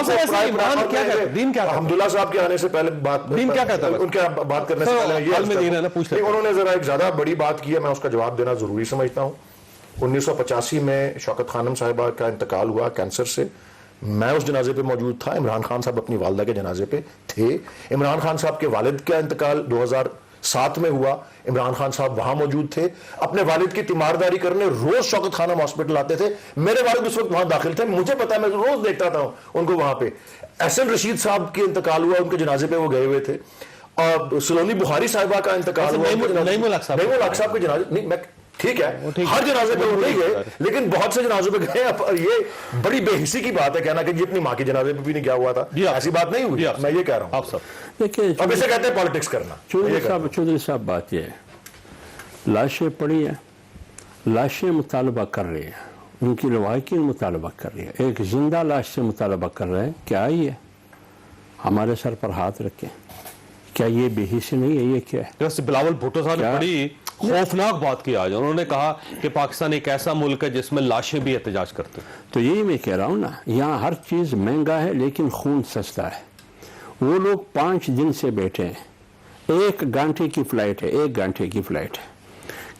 حمداللہ صاحب کے آنے سے پہلے ان کے بات کرنے سے پہلے انہوں نے ذرا ایک زیادہ بڑی بات کی ہے، میں اس کا جواب دینا ضروری سمجھتا ہوں. 1985 میں شوکت خانم صاحبہ کا انتقال ہوا کینسر سے. میں اس جنازے پہ موجود تھا. عمران خان صاحب اپنی والدہ کے جنازے پہ تھے. عمران خان صاحب کے والد کا انتقال 2007 میں ہوا. عمران خان صاحب وہاں موجود تھے، اپنے والد کی تیمارداری کرنے روز شوکت خانم ہاسپٹل آتے تھے. میرے والد اس وقت وہاں داخل تھے، مجھے پتا ہے، میں روز دیکھتا تھا ان کو وہاں پہ. احسن رشید صاحب کے انتقال ہوا، ان کے جنازے پہ وہ گئے ہوئے تھے. اور سلونی بخاری صاحبہ کا انتقال ہوا، نعیم الحق صاحب کے جنازے نہیں، میں ٹھیک ہے ہر جنازے پہ وہ نہیں گئے لیکن بہت سے جنازوں پہ گئے. یہ بڑی بے حسی کی بات ہے کہنا کہ جی اپنی ماں کے جنازے پہ بھی نہیں کیا ہوا تھا. ایسی بات نہیں ہوئی. میں یہ کہہ رہا ہوں اب اسے کہتے ہیں پالیٹکس کرنا. چودھری صاحب بات یہ ہے، لاشیں پڑی ہیں، لاشیں مطالبہ کر رہی ہیں، ان کی لواحقین مطالبہ کر رہی ہے. ایک زندہ لاش سے مطالبہ کر رہے ہیں کہ آئیے ہمارے سر پر ہاتھ رکھیں. کیا یہ بے حسی نہیں ہے؟ یہ کیا ہے؟ جیسے بلاول بھٹو صاحب نے بڑی خوفناک بات کی آج. انہوں نے کہا کہ پاکستان ایک ایسا ملک ہے جس میں لاشیں بھی احتجاج کرتے ہیں. تو یہی میں کہہ رہا ہوں نا، یہاں ہر چیز مہنگا ہے لیکن خون سستا ہے. وہ لوگ 5 دن سے بیٹھے ہیں، 1 گھنٹے کی فلائٹ ہے، 1 گھنٹے کی فلائٹ ہے.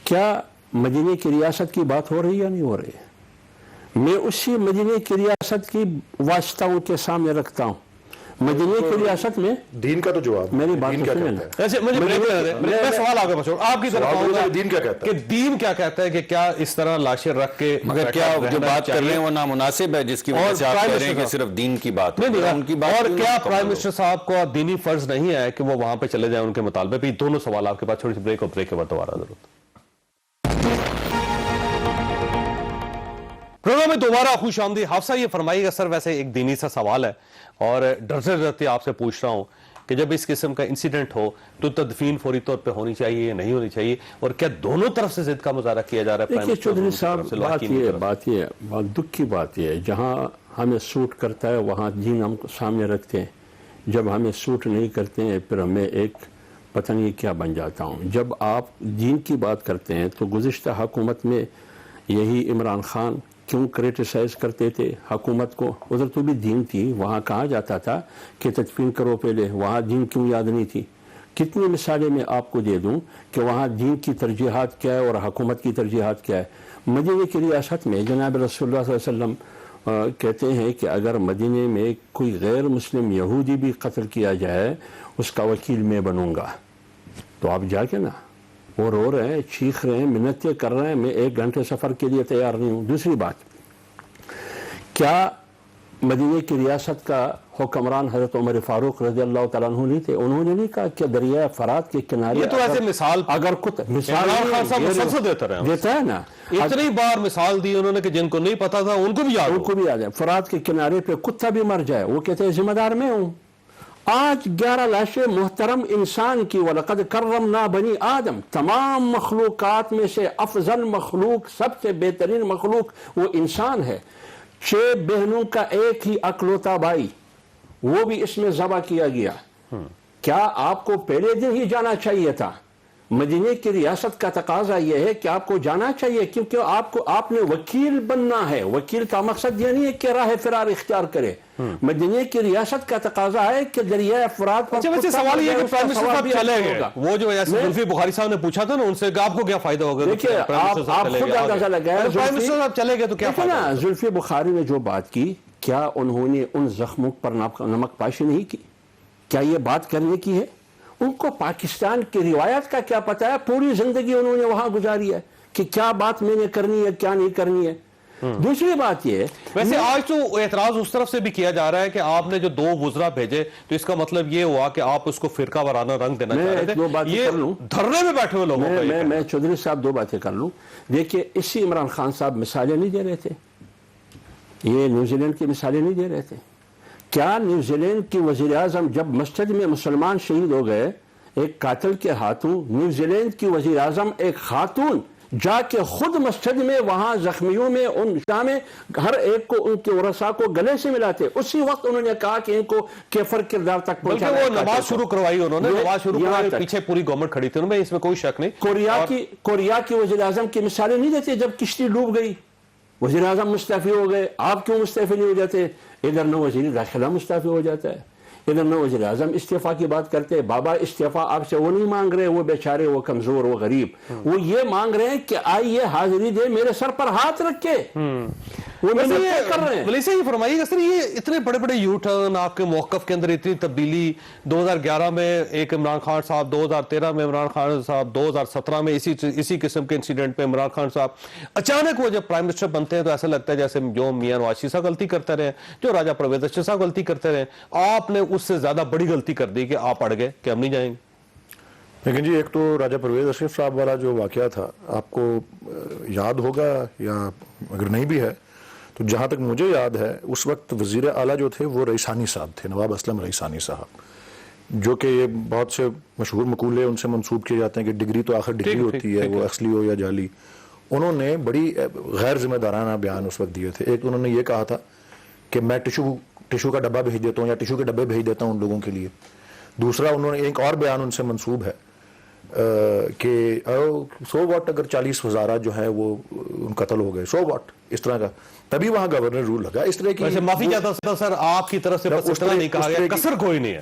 کیا مدینے کی ریاست کی بات ہو رہی ہے یا نہیں ہو رہی ہے؟ میں اسی مدینے کی ریاست کی واسطہ ان کے سامنے رکھتا ہوں. مدینے کی ریاست میں دین کا تو جواب میری بات سنیں. میں سوال آپ کے پاس آپ کی طرف آؤں گا، دین کیا کہتا ہے؟ کہ دین کیا کہتا ہے کہ کیا اس طرح لاشیں رکھ کے مگر کیا جو بات کر رہے ہیں وہ نامناسب ہے جس کی وجہ سے آپ کہہ رہے ہیں کہ صرف دین کی بات ہے؟ اور کیا پرائم منسٹر صاحب کو دینی فرض نہیں ہے کہ وہ وہاں پہ چلے جائیں ان کے مطالبے پہ؟ دونوں سوال آپ کے پاس. تھوڑی سی بریک اور بریک کے بعد دوبارہ ضرورت. پروگرام میں دوبارہ خوش آمدید. حافظہ یہ فرمائیے گا سر، ویسے ایک دینی سا سوال ہے اور ڈرتے ڈرتے آپ سے پوچھ رہا ہوں کہ جب اس قسم کا انسیڈنٹ ہو تو تدفین فوری طور پہ ہونی چاہیے یا نہیں ہونی چاہیے، اور کیا دونوں طرف سے ضد کا مظاہرہ کیا جا رہا ہے؟ دیکھیے چودھری صاحب، بات یہ بہت دکھ کی بات یہ ہے، جہاں ہمیں سوٹ کرتا ہے وہاں دین ہم سامنے رکھتے ہیں، جب ہمیں سوٹ نہیں کرتے ہیں پھر ہمیں ایک پتہ نہیں کیا بن جاتا ہوں۔ جب آپ دین کی بات کرتے ہیں تو گزشتہ حکومت میں یہی عمران خان کیوں کریٹیسائز کرتے تھے حکومت کو؟ ادھر تو بھی دین تھی، وہاں کہا جاتا تھا کہ تدفین کرو پہلے، وہاں دین کیوں یاد نہیں تھی؟ کتنی مثالیں میں آپ کو دے دوں کہ وہاں دین کی ترجیحات کیا ہے اور حکومت کی ترجیحات کیا ہے۔ مدینے کی ریاست میں جناب رسول اللہ صلی اللہ علیہ وسلم کہتے ہیں کہ اگر مدینے میں کوئی غیر مسلم یہودی بھی قتل کیا جائے اس کا وکیل میں بنوں گا۔ تو آپ جا کے نا، وہ رو رہے ہیں، چیخ رہے ہیں، منتیں کر رہے ہیں، میں 1 گھنٹے سفر کے لیے تیار نہیں ہوں۔ دوسری بات، کیا مدینہ کی ریاست کا حکمران حضرت عمر فاروق رضی اللہ تعالیٰ عنہ نہیں تھے؟ انہوں نے نہیں کہا کہ دریائے فرات کے کنارے یہ تو ایسے مثال اگر عمران خان صاحب مسلسل دیتے رہے ہیں، دیتا ہے نا، اتنی بار مثال دی انہوں نے کہ جن کو نہیں پتا تھا ان کو بھی یاد ان ہو۔ کو بھی یاد ہے، فرات کے کنارے پہ کتا بھی مر جائے وہ کہتے ہیں ذمہ دار میں ہوں۔ آج 11 لاشیں محترم انسان کی، وَلَقَدْ كَرَّمْنَا بَنِي آدم، تمام مخلوقات میں سے افضل مخلوق، سب سے بہترین مخلوق وہ انسان ہے۔ 6 بہنوں کا ایک ہی اکلوتا بھائی، وہ بھی اس میں ذبح کیا گیا۔ کیا آپ کو پہلے دن ہی جانا چاہیے تھا؟ مدینہ کی ریاست کا تقاضا یہ ہے کہ آپ کو جانا چاہیے، کیونکہ آپ نے وکیل بننا ہے۔ وکیل کا مقصد یہ نہیں ہے کہ راہ فرار اختیار کرے۔ مدینہ کی ریاست کا تقاضا ہے کہ دریائے فرات پر ویسے سوال یہ ہے کہ پرائم منسٹر صاحب چلے گئے، وہ جو ایسے زلفی بخاری صاحب نے پوچھا تھا نا ان سے کہ آپ کو کیا فائدہ ہوگا؟ دیکھیے آپ خود اندازہ لگائیں، پرائم منسٹر صاحب چلے گئے تو کیا فائدہ ہوگا؟ زلفی بخاری نے جو بات کی، کیا انہوں نے ان زخموں پر نمک پاشی نہیں کی؟ کیا یہ بات کرنے کی ہے؟ ان کو پاکستان کی روایت کا کیا پتہ ہے؟ پوری زندگی انہوں نے وہاں گزاری ہے کہ کیا بات میں نے کرنی ہے کیا نہیں کرنی ہے۔ دوسری بات یہ، ویسے آج تو اعتراض اس طرف سے بھی کیا جا رہا ہے کہ آپ نے جو 2 وزراء بھیجے تو اس کا مطلب یہ ہوا کہ آپ اس کو فرقہ وارانہ رنگ دینا چاہ رہے تھے۔ یہ دھرنے میں بیٹھے ہوئے لوگوں کا میں چودھری صاحب 2 باتیں کر لوں۔ دیکھیے اسی عمران خان صاحب مثالیں نہیں دے رہے تھے، یہ نیوزی لینڈ کی مثالیں نہیں دے رہے تھے۔ کیا نیوزی لینڈ کی وزیر اعظم جب مسجد میں مسلمان شہید ہو گئے ایک قاتل کے ہاتھوں، نیوزی لینڈ کی وزیر اعظم ایک خاتون جا کے خود مسجد میں وہاں زخمیوں میں ان میں ہر ایک کو ان کے ورثاء کو گلے سے ملاتے، اسی وقت انہوں نے کہا کہ ان کو کیفر کردار تک بلکہ وہ نماز شروع کروائی انہوں نے، نماز شروع کروائی، پیچھے پوری گورنمنٹ کھڑی تھی، ان میں اس میں کوئی شک نہیں۔ کوریا کی وزیر اعظم کی مثالیں نہیں دیتے، جب کشتی ڈوب گئی وزیر اعظم مستعفی ہو گئے، آپ کیوں مستعفی نہیں ہو جاتے؟ ادھر نہ وزیر داخلہ مستعفی ہو جاتا ہے، ادھر نہ وزیر اعظم استعفیٰ کی بات کرتے ہیں۔ بابا استعفیٰ آپ سے وہ نہیں مانگ رہے، وہ بیچارے، وہ کمزور، وہ غریب، وہ یہ مانگ رہے ہیں کہ آئیے حاضری دے، میرے سر پر ہاتھ رکھ کے وہ منتیں کر رہے ہیں۔ ولیسے یہ فرمائیے کہ سر یہ اتنے بڑے بڑے یو ٹرن، آپ کے موقف کے اندر اتنی تبدیلی، 2011 میں ایک عمران خان صاحب، 2013 میں عمران خان صاحب، 2017 میں اسی قسم کے انسیڈنٹ پہ عمران خان صاحب اچانک وہ جب پرائم منسٹر بنتے ہیں تو ایسا لگتا ہے جیسے جو میاں نواز شریف صاحب غلطی کرتے رہے، جو راجہ پرویز اشرف صاحب غلطی کرتے رہے، آپ نے اس سے زیادہ بڑی غلطی کر دی کہ آپ اڑ گئے کہ ہم نہیں جائیں گے۔ لیکن جی ایک تو راجہ پرویز اشرف صاحب والا جو واقعہ تھا آپ کو یاد ہوگا یا اگر نہیں بھی ہے تو جہاں تک مجھے یاد ہے اس وقت وزیر اعلیٰ جو تھے وہ رئیسانی صاحب تھے، نواب اسلم رئیسانی صاحب، جو کہ یہ بہت سے مشہور مقولے ان سے منسوب کیے جاتے ہیں کہ ڈگری تو آخر ڈگری ہوتی ہے، وہ اصلی ہو یا جعلی۔ انہوں نے بڑی غیر ذمہ دارانہ بیان اس وقت دیے تھے۔ ایک انہوں نے یہ کہا تھا کہ میں ٹشو کا ڈبہ بھیج دیتا ہوں یا ٹشو کے ڈبے بھیج دیتا ہوں ان لوگوں کے لیے۔ دوسرا انہوں نے ایک اور بیان ان سے منسوب ہے کہ سو واٹ اگر 40 وزراء جو ہیں وہ قتل ہو گئے، سو واٹ، اس طرح کا، تبھی وہاں گورنر رول لگا۔ اس طرح کی ویسے معافی چاہتا تھا سر، آپ کی طرف سے بس اس طرح نہیں کہا گیا، کسر کوئی نہیں ہے۔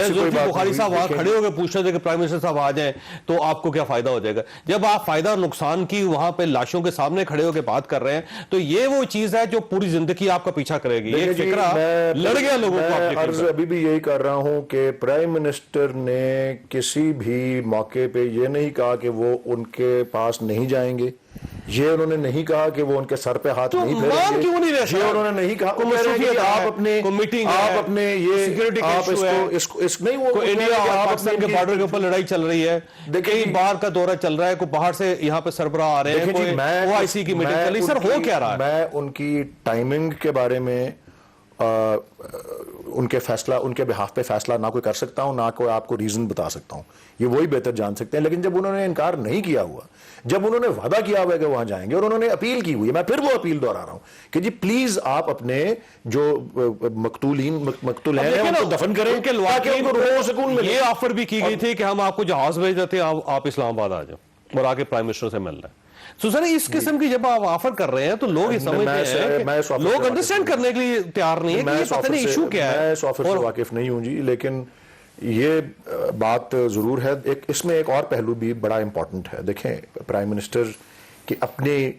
زلفی بخاری صاحب وہاں کھڑے ہو کے پوچھ رہے تھے کہ پرائم منسٹر صاحب آ جائیں تو آپ کو کیا فائدہ ہو جائے گا۔ جب آپ فائدہ اور نقصان کی وہاں پہ لاشوں کے سامنے کھڑے ہو کے بات کر رہے ہیں تو یہ وہ چیز ہے جو پوری زندگی آپ کا پیچھا کرے گی۔ یہ فکرہ لڑ گیا لوگوں کو۔ عرض ابھی بھی یہی کر رہا ہوں کہ پرائم منسٹر نے کسی بھی موقع پہ یہ نہیں کہا کہ وہ ان کے پاس نہیں جائیں گے، یہ انہوں نے نہیں کہا کہ وہ ان کے سر پہ ہاتھ نہیں پھیریں گے، یہ انہوں نے نہیں کہا۔ آپ اپنے یہ آپ اس نہیں، وہ انڈیا اور پاکستان کے بارڈر کے اوپر لڑائی چل رہی ہے، کئی بار کا دورہ چل رہا ہے، کوئی باہر سے یہاں پہ سربراہ آ رہے ہیں، کوئی OIC کی میٹنگ چل رہی، سر ہو کیا رہا ہے؟ میں ان کی ٹائمنگ کے بارے میں ان کے فیصلہ ان کے بہاف پہ فیصلہ نہ کوئی کر سکتا ہوں، نہ کوئی آپ کو ریزن بتا سکتا ہوں، یہ وہی بہتر جان سکتے ہیں. لیکن جب انہوں نے انکار نہیں کیا ہوا، جب انہوں نے وعدہ کیا ہوا ہے کہ وہاں جائیں گے اور انہوں نے اپیل کی ہوئی ہے، میں پھر وہ اپیل دہرا رہا ہوں کہ جی پلیز آپ اپنے جو مقتول ہیں ان کو دفن کریں تاکہ ان کو روح و سکون ملے. یہ آفر بھی کی گئی تھی کہ ہم آپ کو جہاز بھیج دیتے ہیں، آپ اسلام آباد آ جاؤ اور آگے پرائم منسٹر سے مل رہے ہیں. سو سر اس قسم کی جب آپ آفر کر رہے ہیں تو لوگ یہ سمجھتے ہیں کہ لوگ انڈرسٹینڈ کرنے کے لیے تیار نہیں ہے کہ یہ پتہ نہیں ایشو کیا ہے. میں اس آفر سے واقف نہیں ہوں جی، لیکن یہ بات ضرور ہے. اس میں ایک اور پہلو بھی بڑا امپورٹنٹ ہے. دیکھیں پرائم منسٹر کے اپنے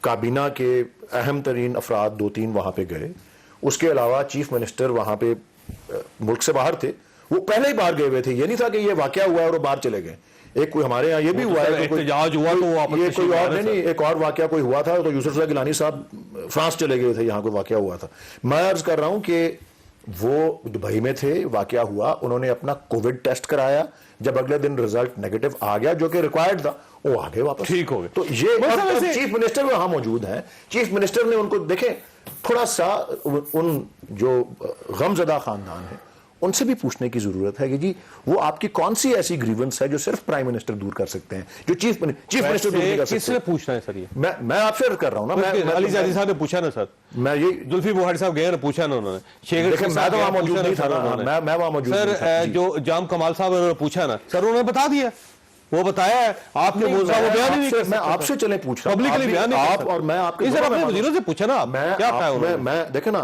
کابینہ کے اہم ترین افراد 2-3 وہاں پہ گئے، اس کے علاوہ چیف منسٹر وہاں پہ ملک سے باہر تھے، وہ پہلے ہی باہر گئے ہوئے تھے. یہ نہیں تھا کہ یہ واقعہ ہوا ہے اور وہ باہر چلے گئے. ایک کوئی ہمارے ہاں یہ بھی ہوا ہے، احتجاج ہوا تو یہ کوئی اور نہیں، ایک اور واقعہ کوئی ہوا تھا تو یوسف زئی گیلانی صاحب فرانس چلے گئے تھے، یہاں کوئی واقعہ ہوا تھا. میں عرض کر رہا ہوں کہ وہ دبئی میں تھے، واقعہ ہوا، انہوں نے اپنا کووڈ ٹیسٹ کرایا، جب اگلے دن رزلٹ نیگیٹو آ گیا جو کہ ریکوائرڈ تھا، وہ آگے واپس ٹھیک ہو گئے. تو یہ چیف منسٹر وہاں موجود ہیں. چیف منسٹر نے ان کو دیکھیں تھوڑا سا ان جو غمزدہ خاندان ہیں ان سے بھی پوچھنے کی ضرورت ہے کہ جی وہ آپ کی کون سی ایسی گریونس ہے جو صرف پرائم منسٹر دور کر سکتے ہیں، جو چیف منسٹر دور نہیں کر سکتے. کس نے پوچھنا ہے سر؟ یہ میں آپ سے کر رہا ہوں نا. علی زیادی صاحب نے پوچھا نا سر، میں یہ زلفی بخاری صاحب گئے نا، پوچھا نا انہوں نے. میں تو وہاں موجود نہیں تھا، میں وہاں موجود نہیں تھا. سر جو جام کمال صاحب انہوں نے پوچھا نا سر، انہوں نے بتا دیا، وہ بتایا ہے. آپ نے وہ بیان نہیں کر سکتے. میں آپ سے چلیں پوچھ رہا ہوں پبلکلی بیان نہیں کر سکتے. اور میں آپ کے اپنے وزیروں سے پوچھا نا، کیا کہا میں دیکھیں نا،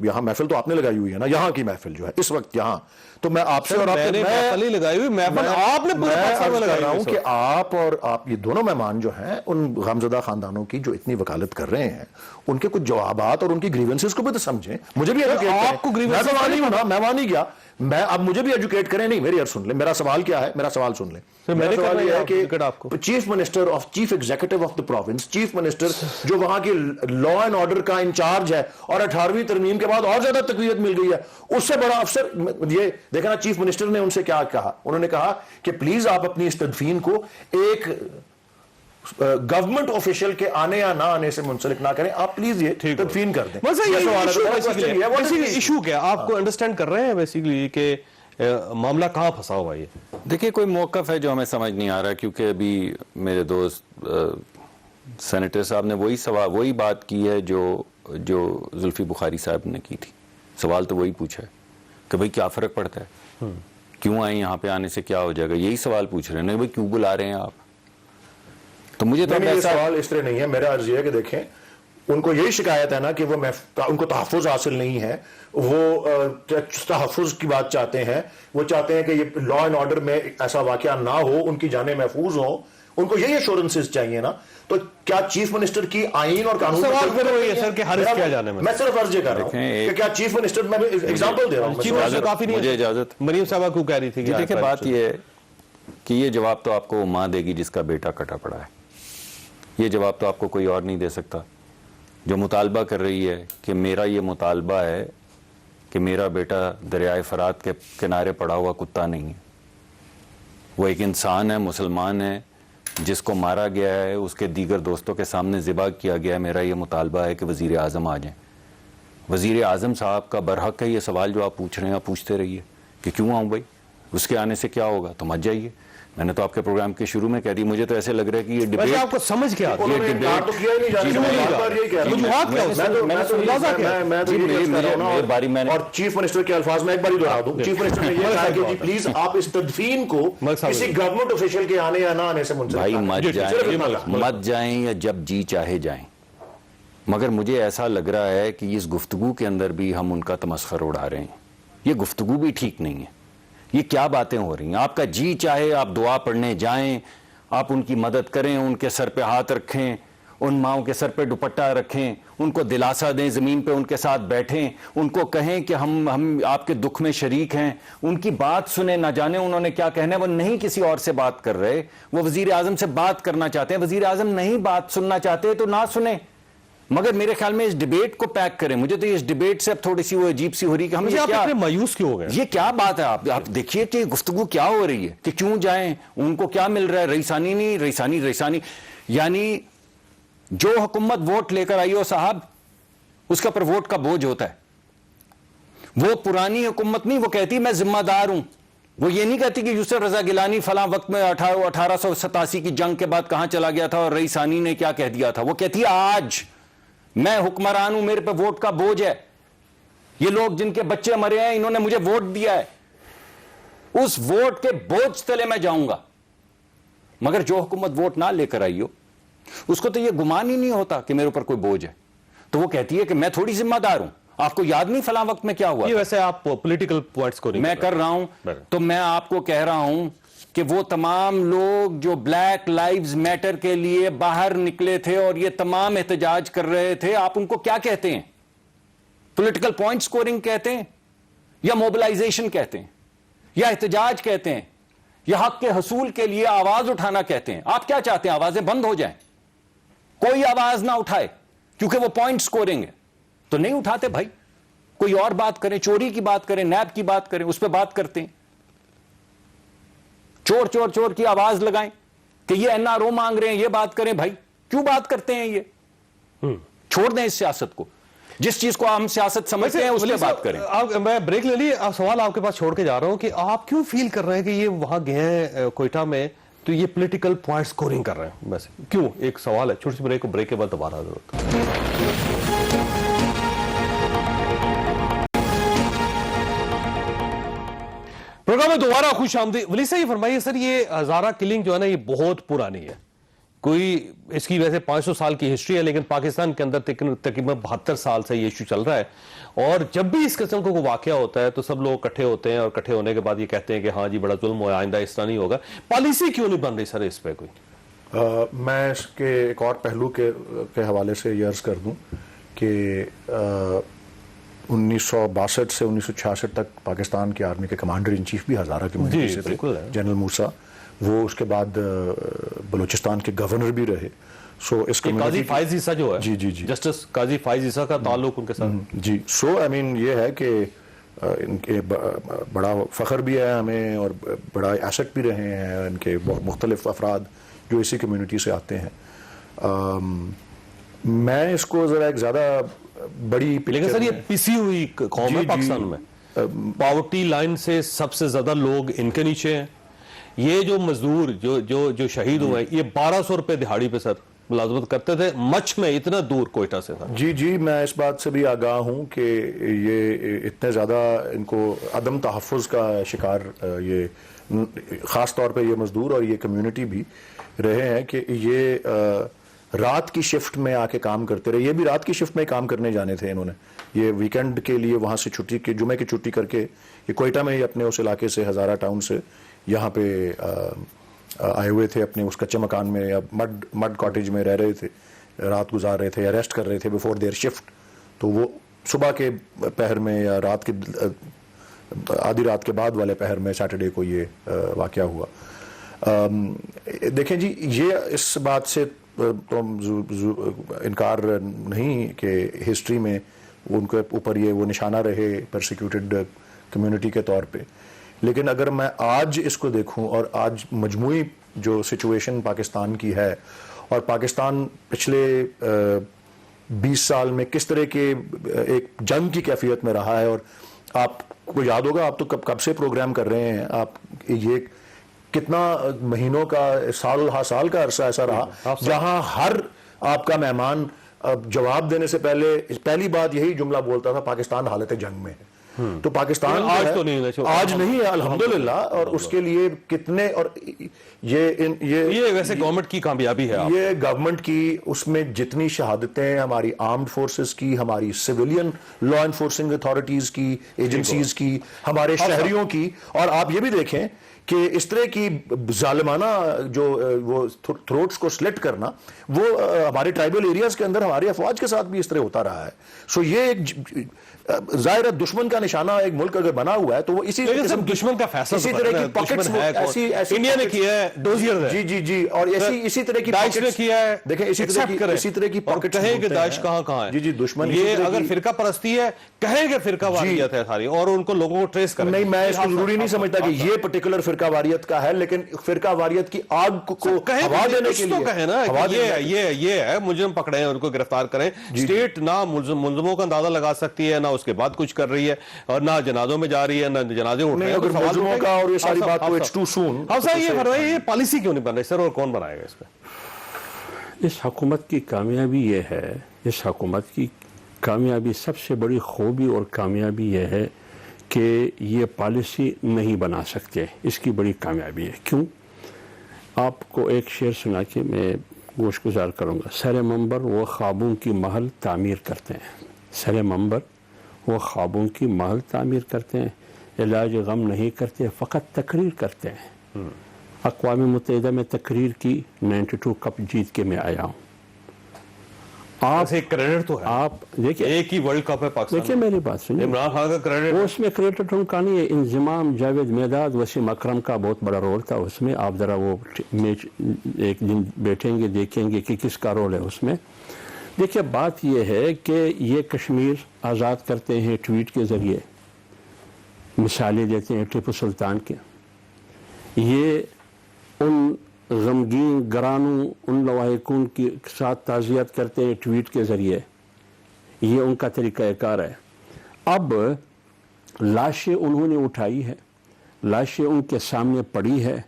یہاں محفل تو آپ نے لگائی ہوئی ہے نا، یہاں کی محفل جو ہے اس وقت یہاں، تو میں آپ سے اور آپ محفل لگائی ہوئی محفل آپ نے پورے پاکستان میں لگائی رہا ہوں کہ آپ اور آپ یہ دونوں مہمان جو ہیں ان غمزدہ خاندانوں کی جو اتنی وکالت کر رہے ہیں، ان کے کچھ جوابات اور ان کی گریونسز کو بھی تو سمجھیں. مجھے بھی آپ کو میں تو وہاں نہیں ہوں نا، میں وہاں نہیں گیا. اب مجھے بھی ایجوکیٹ کریں. نہیں میری سن لیں، میرا سوال کیا ہے، میرا سوال سن لیں. میرا سوال یہ ہے کہ chief minister of chief executive of the province, chief minister جو وہاں کی لا اینڈ آرڈر کا انچارج ہے اور 18ویں ترمیم کے بعد اور زیادہ تقویت مل گئی ہے، اس سے بڑا افسر یہ دیکھنا. چیف منسٹر نے ان سے کیا کہا؟ انہوں نے کہا کہ پلیز آپ اپنی اس تدفین کو ایک گورنمنٹ آفیشل کے آنے یا نہ آنے سے منسلک نہ کریں، آپ پلیز یہ تدفین کر دیں. ایشو کیا آپ کو انڈرسٹینڈ کر رہے ہیں بیسیکلی کہ معاملہ کہاں پھنسا ہوا ہے؟ دیکھیں کوئی موقف ہے جو ہمیں سمجھ نہیں آ رہا، کیونکہ ابھی میرے دوست سینیٹر صاحب نے وہی بات کی ہے جو زلفی بخاری صاحب نے کی تھی. سوال تو وہی پوچھا ہے کہ بھئی کیا فرق پڑتا ہے، کیوں آئیں یہاں پہ، آنے سے کیا ہو جائے گا، یہی سوال پوچھ رہے ہیں. بھئی کیوں بلا رہے ہیں آپ؟ تو مجھے تو یہ سوال اس طرح نہیں ہے. میرا عرض یہ ہے کہ دیکھیں ان کو یہی شکایت ہے نا کہ وہ ان کو تحفظ حاصل نہیں ہے، وہ تحفظ کی بات چاہتے ہیں، وہ چاہتے ہیں کہ یہ لا اینڈ آرڈر میں ایسا واقعہ نہ ہو، ان کی جانیں محفوظ ہوں. ان کو یہی ایشورنسز چاہیے نا. تو کیا چیف منسٹر کی آئین اور قانون میں صرف عرض کر رہا ہوں کہ کیا چیف منسٹر، میں ایگزامپل دے رہا ہوں. مجھے اجازت مریم صاحبہ کو کہہ رہی تھی کہ دیکھیں بات یہ ہے کہ یہ جواب تو آپ کو ماں دے گی جس کا بیٹا کٹا پڑا ہے. یہ جواب تو آپ کو کوئی اور نہیں دے سکتا. جو مطالبہ کر رہی ہے کہ میرا یہ مطالبہ ہے کہ میرا بیٹا دریائے فرات کے کنارے پڑا ہوا کتا نہیں ہے، وہ ایک انسان ہے، مسلمان ہے، جس کو مارا گیا ہے، اس کے دیگر دوستوں کے سامنے ذبح کیا گیا ہے. میرا یہ مطالبہ ہے کہ وزیر اعظم آ جائیں. وزیر اعظم صاحب کا برحق ہے یہ سوال جو آپ پوچھ رہے ہیں، آپ پوچھتے رہیے کہ کیوں آؤں بھائی، اس کے آنے سے کیا ہوگا، تو مت جائیے. میں نے تو آپ کے پروگرام کے شروع میں کہہ دی، مجھے تو ایسے لگ رہا ہے کہ یہ ڈیبیٹ آپ کو سمجھ کیا اور چیف منسٹر کے الفاظ میں ایک بار دہرا دوں. چیف منسٹر نے یہ کہا کہ جی پلیز آپ اس تدفین کو کسی گورنمنٹ آفیشل کے آنے یا نہ آنے سے منسلک بھائی مت جائیں یا جب جی چاہے جائیں. مگر مجھے ایسا لگ رہا ہے کہ اس گفتگو کے اندر بھی ہم ان کا تمسخر اڑا رہے ہیں. یہ گفتگو بھی ٹھیک نہیں ہے. یہ کیا باتیں ہو رہی ہیں؟ آپ کا جی چاہے آپ دعا پڑھنے جائیں، آپ ان کی مدد کریں، ان کے سر پہ ہاتھ رکھیں، ان ماؤں کے سر پہ دوپٹہ رکھیں، ان کو دلاسا دیں، زمین پہ ان کے ساتھ بیٹھیں، ان کو کہیں کہ ہم آپ کے دکھ میں شریک ہیں، ان کی بات سنیں. نہ جانے انہوں نے کیا کہنا ہے، وہ نہیں کسی اور سے بات کر رہے، وہ وزیر اعظم سے بات کرنا چاہتے ہیں. وزیر اعظم نہیں بات سننا چاہتے تو نہ سنیں، مگر میرے خیال میں اس ڈیبیٹ کو پیک کریں. مجھے تو اس ڈیبیٹ سے اب تھوڑی سی وہ عجیب سی ہو رہی ہے کہ ہم اتنے مایوس کیوں ہو گئے. یہ کیا بات ہے؟ آپ دیکھیے کہ گفتگو کیا ہو رہی ہے کہ کیوں جائیں، ان کو کیا مل رہا ہے. رئیسانی نہیں، رئیسانی یعنی جو حکومت ووٹ لے کر آئی ہو صاحب، اس کا پر ووٹ کا بوجھ ہوتا ہے. وہ پرانی حکومت نہیں، وہ کہتی میں ذمہ دار ہوں. وہ یہ نہیں کہتی کہ یوسف رضا گیلانی فلاں وقت میں 1887 کی جنگ کے بعد کہاں چلا گیا تھا اور رئیس ثانی نے کیا کہہ دیا تھا. وہ کہتی ہے آج میں حکمران ہوں، میرے پہ ووٹ کا بوجھ ہے، یہ لوگ جن کے بچے مرے ہیں انہوں نے مجھے ووٹ دیا ہے، اس ووٹ کے بوجھ تلے میں جاؤں گا. مگر جو حکومت ووٹ نہ لے کر آئی ہو اس کو تو یہ گمان ہی نہیں ہوتا کہ میرے اوپر کوئی بوجھ ہے، تو وہ کہتی ہے کہ میں تھوڑی ذمہ دار ہوں. آپ کو یاد نہیں فلاں وقت میں کیا ہوا؟ یہ ویسے آپ پولیٹیکل پوائنٹس کو میں کر رہا ہوں تو میں آپ کو کہہ رہا ہوں کہ وہ تمام لوگ جو بلیک لائیوز میٹر کے لیے باہر نکلے تھے اور یہ تمام احتجاج کر رہے تھے، آپ ان کو کیا کہتے ہیں؟ پولیٹیکل پوائنٹ سکورنگ کہتے ہیں یا موبلائزیشن کہتے ہیں یا احتجاج کہتے ہیں یا حق کے حصول کے لیے آواز اٹھانا کہتے ہیں؟ آپ کیا چاہتے ہیں؟ آوازیں بند ہو جائیں، کوئی آواز نہ اٹھائے کیونکہ وہ پوائنٹ سکورنگ ہے؟ تو نہیں اٹھاتے بھائی، کوئی اور بات کریں، چوری کی بات کریں، نیب کی بات کریں، اس پہ بات کرتے ہیں. چور چور چور کی آواز لگائیں کہ یہ این آر او مانگ رہے ہیں، یہ بات کریں. بھائی کیوں بات کرتے ہیں؟ یہ چھوڑ دیں اس سیاست کو، جس چیز کو ہم سیاست سمجھتے ہیں اس پہ بات کریں. میں بریک لے لیے، سوال آپ کے پاس چھوڑ کے جا رہا ہوں کہ آپ کیوں فیل کر رہے ہیں کہ یہ وہاں گئے ہیں کوئٹہ میں تو یہ پولیٹیکل پوائنٹ سکورنگ کر رہے ہیں؟ ویسے کیوں؟ ایک سوال ہے، چھوٹی سی بریک، بریک کے بعد دوبارہ ضرورت. پروگرام میں دوبارہ خوش آمدید. ولی صاحب یہ فرمائیے سر، یہ ہزارہ کلنگ جو ہے نا یہ بہت پرانی ہے، کوئی اس کی ویسے 500 سال کی ہسٹری ہے، لیکن پاکستان کے اندر تقریباً 72 سال سے یہ ایشو چل رہا ہے. اور جب بھی اس قسم کو کوئی واقعہ ہوتا ہے تو سب لوگ اکٹھے ہوتے ہیں اور اکٹھے ہونے کے بعد یہ کہتے ہیں کہ ہاں جی بڑا ظلم ہوا، آئندہ اس طرح نہیں ہوگا. پالیسی کیوں نہیں بن رہی سر اس پہ کوئی؟ میں اس کے ایک اور پہلو کے حوالے سے یہ عرض کر دوں کہ 1962 سے 1966 تک پاکستان کی آرمی کے کمانڈر ان چیف بھی ہزارہ کمیونٹی سے تھے، جنرل موسیٰ. وہ اس کے بعد بلوچستان کے گورنر بھی رہے. سو اس قاضی فائز عیسیٰ جو ہے، جی جی جی، جسٹس قاضی فائز عیسیٰ کا تعلق ان کے ساتھ جی. سو آئی مین یہ ہے کہ ان کے بڑا فخر بھی ہے ہمیں اور بڑا ایسٹ بھی رہے ہیں ان کے مختلف افراد جو اسی کمیونٹی سے آتے ہیں. میں اس کو ذرا ایک زیادہ بڑی، لیکن سر یہ پسی ہوئی قوم ہے پاکستان میں، پاورٹی لائن سے سب سے زیادہ لوگ ان کے نیچے ہیں. یہ جو مزدور جو شہید ہوئے ہیں یہ 1200 روپے دہاڑی پہ سر ملازمت کرتے تھے، مچھ میں اتنا دور کوئٹہ سے تھا. جی جی، میں اس بات سے بھی آگاہ ہوں کہ یہ اتنے زیادہ ان کو عدم تحفظ کا شکار یہ خاص طور پہ یہ مزدور اور یہ کمیونٹی بھی رہے ہیں کہ یہ رات کی شفٹ میں آ کے کام کرتے رہے. یہ بھی رات کی شفٹ میں کام کرنے جانے تھے انہوں نے، یہ ویکنڈ کے لیے وہاں سے چھٹی کے جمعے کی چھٹی کر کے یہ کوئٹہ میں ہی اپنے اس علاقے سے ہزارہ ٹاؤن سے یہاں پہ آئے ہوئے تھے، اپنے اس کچے مکان میں یا مڈ کاٹیج میں رہ رہے تھے، رات گزار رہے تھے یا ریسٹ کر رہے تھے بیفور دیئر شفٹ. تو وہ صبح کے پہر میں یا رات کے آدھی رات کے بعد والے پہر میں سیٹرڈے کو یہ واقعہ ہوا. دیکھیں جی، یہ اس بات سے تو انکار نہیں کہ ہسٹری میں ان کے اوپر یہ وہ نشانہ رہے پرسیکیوٹڈ کمیونٹی کے طور پہ. لیکن اگر میں آج اس کو دیکھوں اور آج مجموعی جو سچویشن پاکستان کی ہے اور پاکستان پچھلے 20 سال میں کس طرح کے ایک جنگ کی کیفیت میں رہا ہے، اور آپ کو یاد ہوگا، آپ تو کب سے پروگرام کر رہے ہیں، آپ یہ کتنا مہینوں کا سال کا عرصہ ایسا رہا جہاں ہر آپ کا مہمان جواب دینے سے پہلے پہلی بات یہی جملہ بولتا تھا، پاکستان حالت جنگ میں ہے. تو پاکستان آج نہیں ہے الحمدللہ، اور اس کے لیے کتنے، اور یہ ویسے گورنمنٹ کی کامیابی ہے، یہ گورنمنٹ کی، اس میں جتنی شہادتیں ہماری آرمڈ فورسز کی، ہماری سویلین لا انفورسنگ اتھارٹیز کی، ایجنسیز کی، ہمارے شہریوں کی. اور آپ یہ بھی دیکھیں کہ اس طرح کی ظالمانہ جو وہ تھروٹس کو سلٹ کرنا، وہ ہمارے ٹرائبل ایریاز کے اندر ہماری افواج کے ساتھ بھی اس طرح ہوتا رہا ہے. سو یہ ایک ظاہر دشمن کا نشانہ ایک ملک اگر بنا ہوا ہے تو وہ اسی دشمن کا فیصلہ اسی طرح کی پاکٹس انڈیا نے کیا ہے، ڈوزیئر جی جی جی، اور اسی طرح کی داعش نے کیا ہے. دیکھیں اسی طرح کی پاکٹس کہیں کہ داعش کہاں ہے. جی جی، دشمن یہ اگر فرقہ پرستی ہے، کہیں کہ فرقہ واریت ہے ساری، اور ان کو لوگوں کو ٹریس کریں. نہیں، میں اس کو ضروری نہیں سمجھتا کہ یہ پرٹیکولر فرقہ واریت کا ہے، لیکن فرقہ واریت کی آگ کو ہوا دینے کے لیے کہے نا یہ ہے مجرم پکڑے ہیں ان کو گرفتار کریں. اسٹیٹ نہ ملزموں کا اندازہ لگا سکتی ہے، نہ اس کے بعد کچھ کر رہی ہے، اور نہ جنازوں میں جا رہی ہے، نہ جنازے اٹھ رہے ہیں. ملزموں کا اور یہ ساری بات تو it's too soon. اب صاحب یہ فرمائیے یہ پالیسی کیوں نہیں بن رہی سر، اور کون بنائے گا اس پہ؟ اس حکومت کی کامیابی یہ ہے، اس حکومت کی کامیابی سب سے بڑی خوبی اور کامیابی یہ ہے کہ یہ پالیسی نہیں بنا سکتے. اس کی بڑی کامیابی ہے. کیوں؟ آپ کو ایک شعر سنا کے میں گوش گزار کروں گا. سر منبر وہ خوابوں کی محل تعمیر کرتے ہیں، سر منبر وہ خوابوں کی محل تعمیر کرتے ہیں، علاج غم نہیں کرتے، فقط تقریر کرتے ہیں. اقوام متحدہ میں تقریر کی، 92 کپ جیت کے میں آیا ہوں. آپ ایک کریڈٹ تو ہے، آپ دیکھیں ایک ہی ورلڈ کپ ہے پاکستان. دیکھیں میری بات سنیں، عمران خان کا کریڈٹ وہ اس میں کریڈٹ کا نہیں ہے. انضمام، جاوید میداد، وسیم اکرم کا بہت بڑا رول تھا اس میں. آپ ذرا وہ میچ ایک دن بیٹھیں گے دیکھیں گے کہ کس کا رول ہے اس میں. دیکھیں بات یہ ہے کہ یہ کشمیر آزاد کرتے ہیں ٹویٹ کے ذریعے، مثالیں دیتے ہیں ٹیپو سلطان کے. یہ ان غمگین گرانوں، ان لواحقون کے ساتھ تعزیت کرتے ہیں ٹویٹ کے ذریعے. یہ ان کا طریقہ کار ہے. اب لاشیں انہوں نے اٹھائی ہے، لاشیں ان کے سامنے پڑی ہے،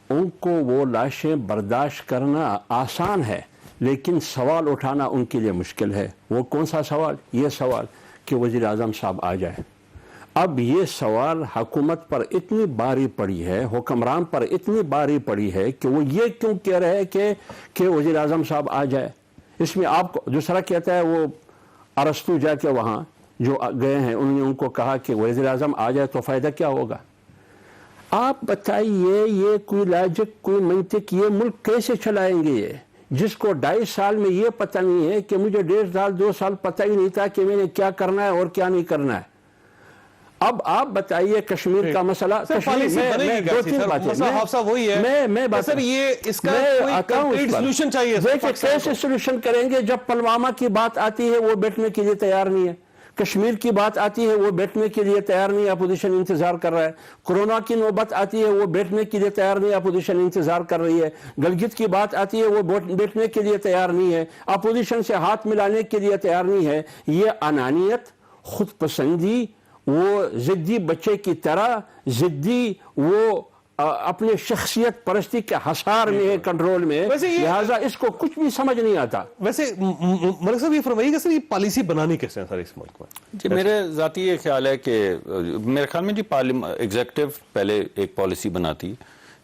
ان کو وہ لاشیں برداشت کرنا آسان ہے، لیکن سوال اٹھانا ان کے لیے مشکل ہے. وہ کون سا سوال؟ یہ سوال کہ وزیر اعظم صاحب آ جائے. اب یہ سوال حکومت پر اتنی باری پڑی ہے، حکمران پر اتنی باری پڑی ہے کہ وہ یہ کیوں کہہ رہے ہیں کہ وزیر اعظم صاحب آ جائے. اس میں آپ کو دوسرا کہتا ہے وہ ارسطو جا کے وہاں جو گئے ہیں انہوں نے ان کو کہا کہ وزیر اعظم آ جائے تو فائدہ کیا ہوگا. آپ بتائیے یہ کوئی لاجک، کوئی منطق، یہ ملک کیسے چلائیں گے یہ جس کو 2.5 سال میں یہ پتہ نہیں ہے کہ مجھے 1.5 سال 2 سال پتہ ہی نہیں تھا کہ میں نے کیا کرنا ہے اور کیا نہیں کرنا ہے. اب آپ بتائیے کشمیر کا مسئلہ، پالیسی بنے گی دو تین باتیں وہی ہے. میں سر یہ اس کا کوئی سولوشن چاہیے. دیکھیں کیسے سولوشن کریں گے جب پلوامہ کی بات آتی ہے وہ بیٹھنے کے لیے تیار نہیں ہے، کشمیر کی بات آتی ہے وہ بیٹھنے کے لیے تیار نہیں ہے، اپوزیشن انتظار کر رہا ہے. کورونا کی نوبت آتی ہے وہ بیٹھنے کے لیے تیار نہیں ہے، اپوزیشن انتظار کر رہی ہے. گلگت کی بات آتی ہے وہ بیٹھنے کے لیے تیار نہیں ہے، اپوزیشن سے ہاتھ ملانے کے لیے تیار نہیں ہے. یہ انانیت، خود پسندی، وہ ضدی بچے کی طرح ضدی، وہ اپنے شخصیت پرستی کے حصار میں ہے، کنٹرول میں، لہٰذا اس کو کچھ بھی سمجھ نہیں آتا. ویسے ملک صاحب یہ فرمائیے گا سر یہ پالیسی بنانی کیسے ہیں سر اس ملک میں؟ جی میرے ذاتی یہ خیال ہے کہ میرے خیال میں جی ایگزیکٹو پہلے ایک پالیسی بناتی،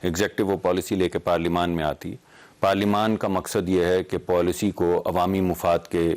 ایگزیکٹو وہ پالیسی لے کے پارلیمان میں آتی. پارلیمان کا مقصد یہ ہے کہ پالیسی کو عوامی مفاد کے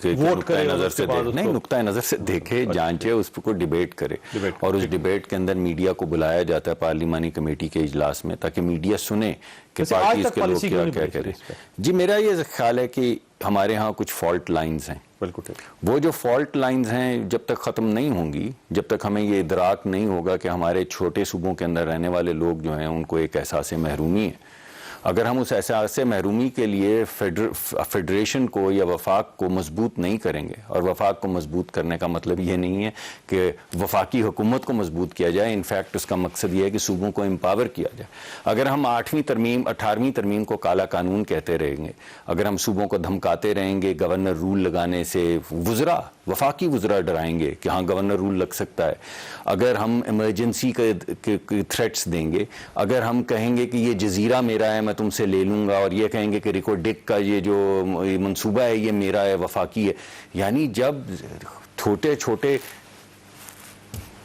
نقطۂ نظر سے نقطۂ نظر سے دیکھے، جانچے، اس کو ڈیبیٹ کرے، اور اس ڈیبیٹ کے اندر میڈیا کو بلایا جاتا ہے پارلیمانی کمیٹی کے اجلاس میں تاکہ میڈیا سنے کہ پارٹیز کے لوگ کیا کیا کریں. جی میرا یہ خیال ہے کہ ہمارے ہاں کچھ فالٹ لائنز ہیں. بالکل وہ جو فالٹ لائنز ہیں جب تک ختم نہیں ہوں گی، جب تک ہمیں یہ ادراک نہیں ہوگا کہ ہمارے چھوٹے صوبوں کے اندر رہنے والے لوگ جو ہیں ان کو ایک احساس محرومی ہے. اگر ہم اس احساس محرومی کے لیے فیڈریشن کو یا وفاق کو مضبوط نہیں کریں گے، اور وفاق کو مضبوط کرنے کا مطلب یہ نہیں ہے کہ وفاقی حکومت کو مضبوط کیا جائے، انفیکٹ اس کا مقصد یہ ہے کہ صوبوں کو امپاور کیا جائے. اگر ہم 18ویں ترمیم کو کالا قانون کہتے رہیں گے، اگر ہم صوبوں کو دھمکاتے رہیں گے گورنر رول لگانے سے، وفاقی وزراء ڈرائیں گے کہ ہاں گورنر رول لگ سکتا ہے، اگر ہم ایمرجنسی کے تھریٹس دیں گے، اگر ہم کہیں گے کہ یہ جزیرہ میرا ہے میں تم سے لے لوں گا، اور یہ کہیں گے کہ ریکو ڈک کا یہ جو منصوبہ ہے یہ میرا ہے، وفاقی ہے. یعنی جب چھوٹے چھوٹے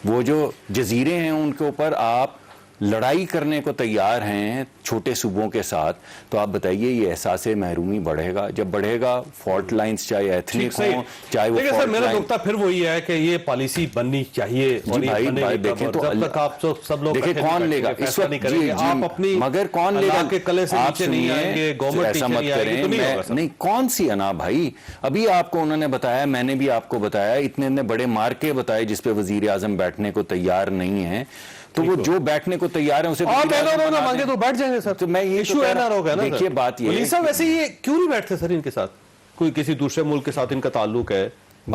وہ جو جزیرے ہیں ان کے اوپر آپ لڑائی کرنے کو تیار ہیں چھوٹے صوبوں کے ساتھ، تو آپ بتائیے یہ احساس محرومی بڑھے گا. جب بڑھے گا فالٹ لائنز چاہے ایتھنک ہوں چاہے وہ سر میرا نقطہ پھر وہی ہے کہ یہ پالیسی بننی چاہیے. دیکھیں تو سب لوگ دیکھیں کون لے گا اس وقت، مگر کون لے گا؟ آپ سنیے، ایسا مت کریں. نہیں کون سی انا بھائی، ابھی آپ کو انہوں نے بتایا، میں نے بھی آپ کو بتایا، اتنے بڑے مارکے بتائے جس پہ وزیر اعظم بیٹھنے کو تیار نہیں ہے. تو وہ جو بیٹھنے کو تیار ہیں اسے مانگے تو بیٹھ جائیں گے سر. تو میں یہ دیکھیے بات یہ ویسے یہ کیوں نہیں بیٹھتے سر ان کے ساتھ؟ کوئی کسی دوسرے ملک کے ساتھ ان کا تعلق ہے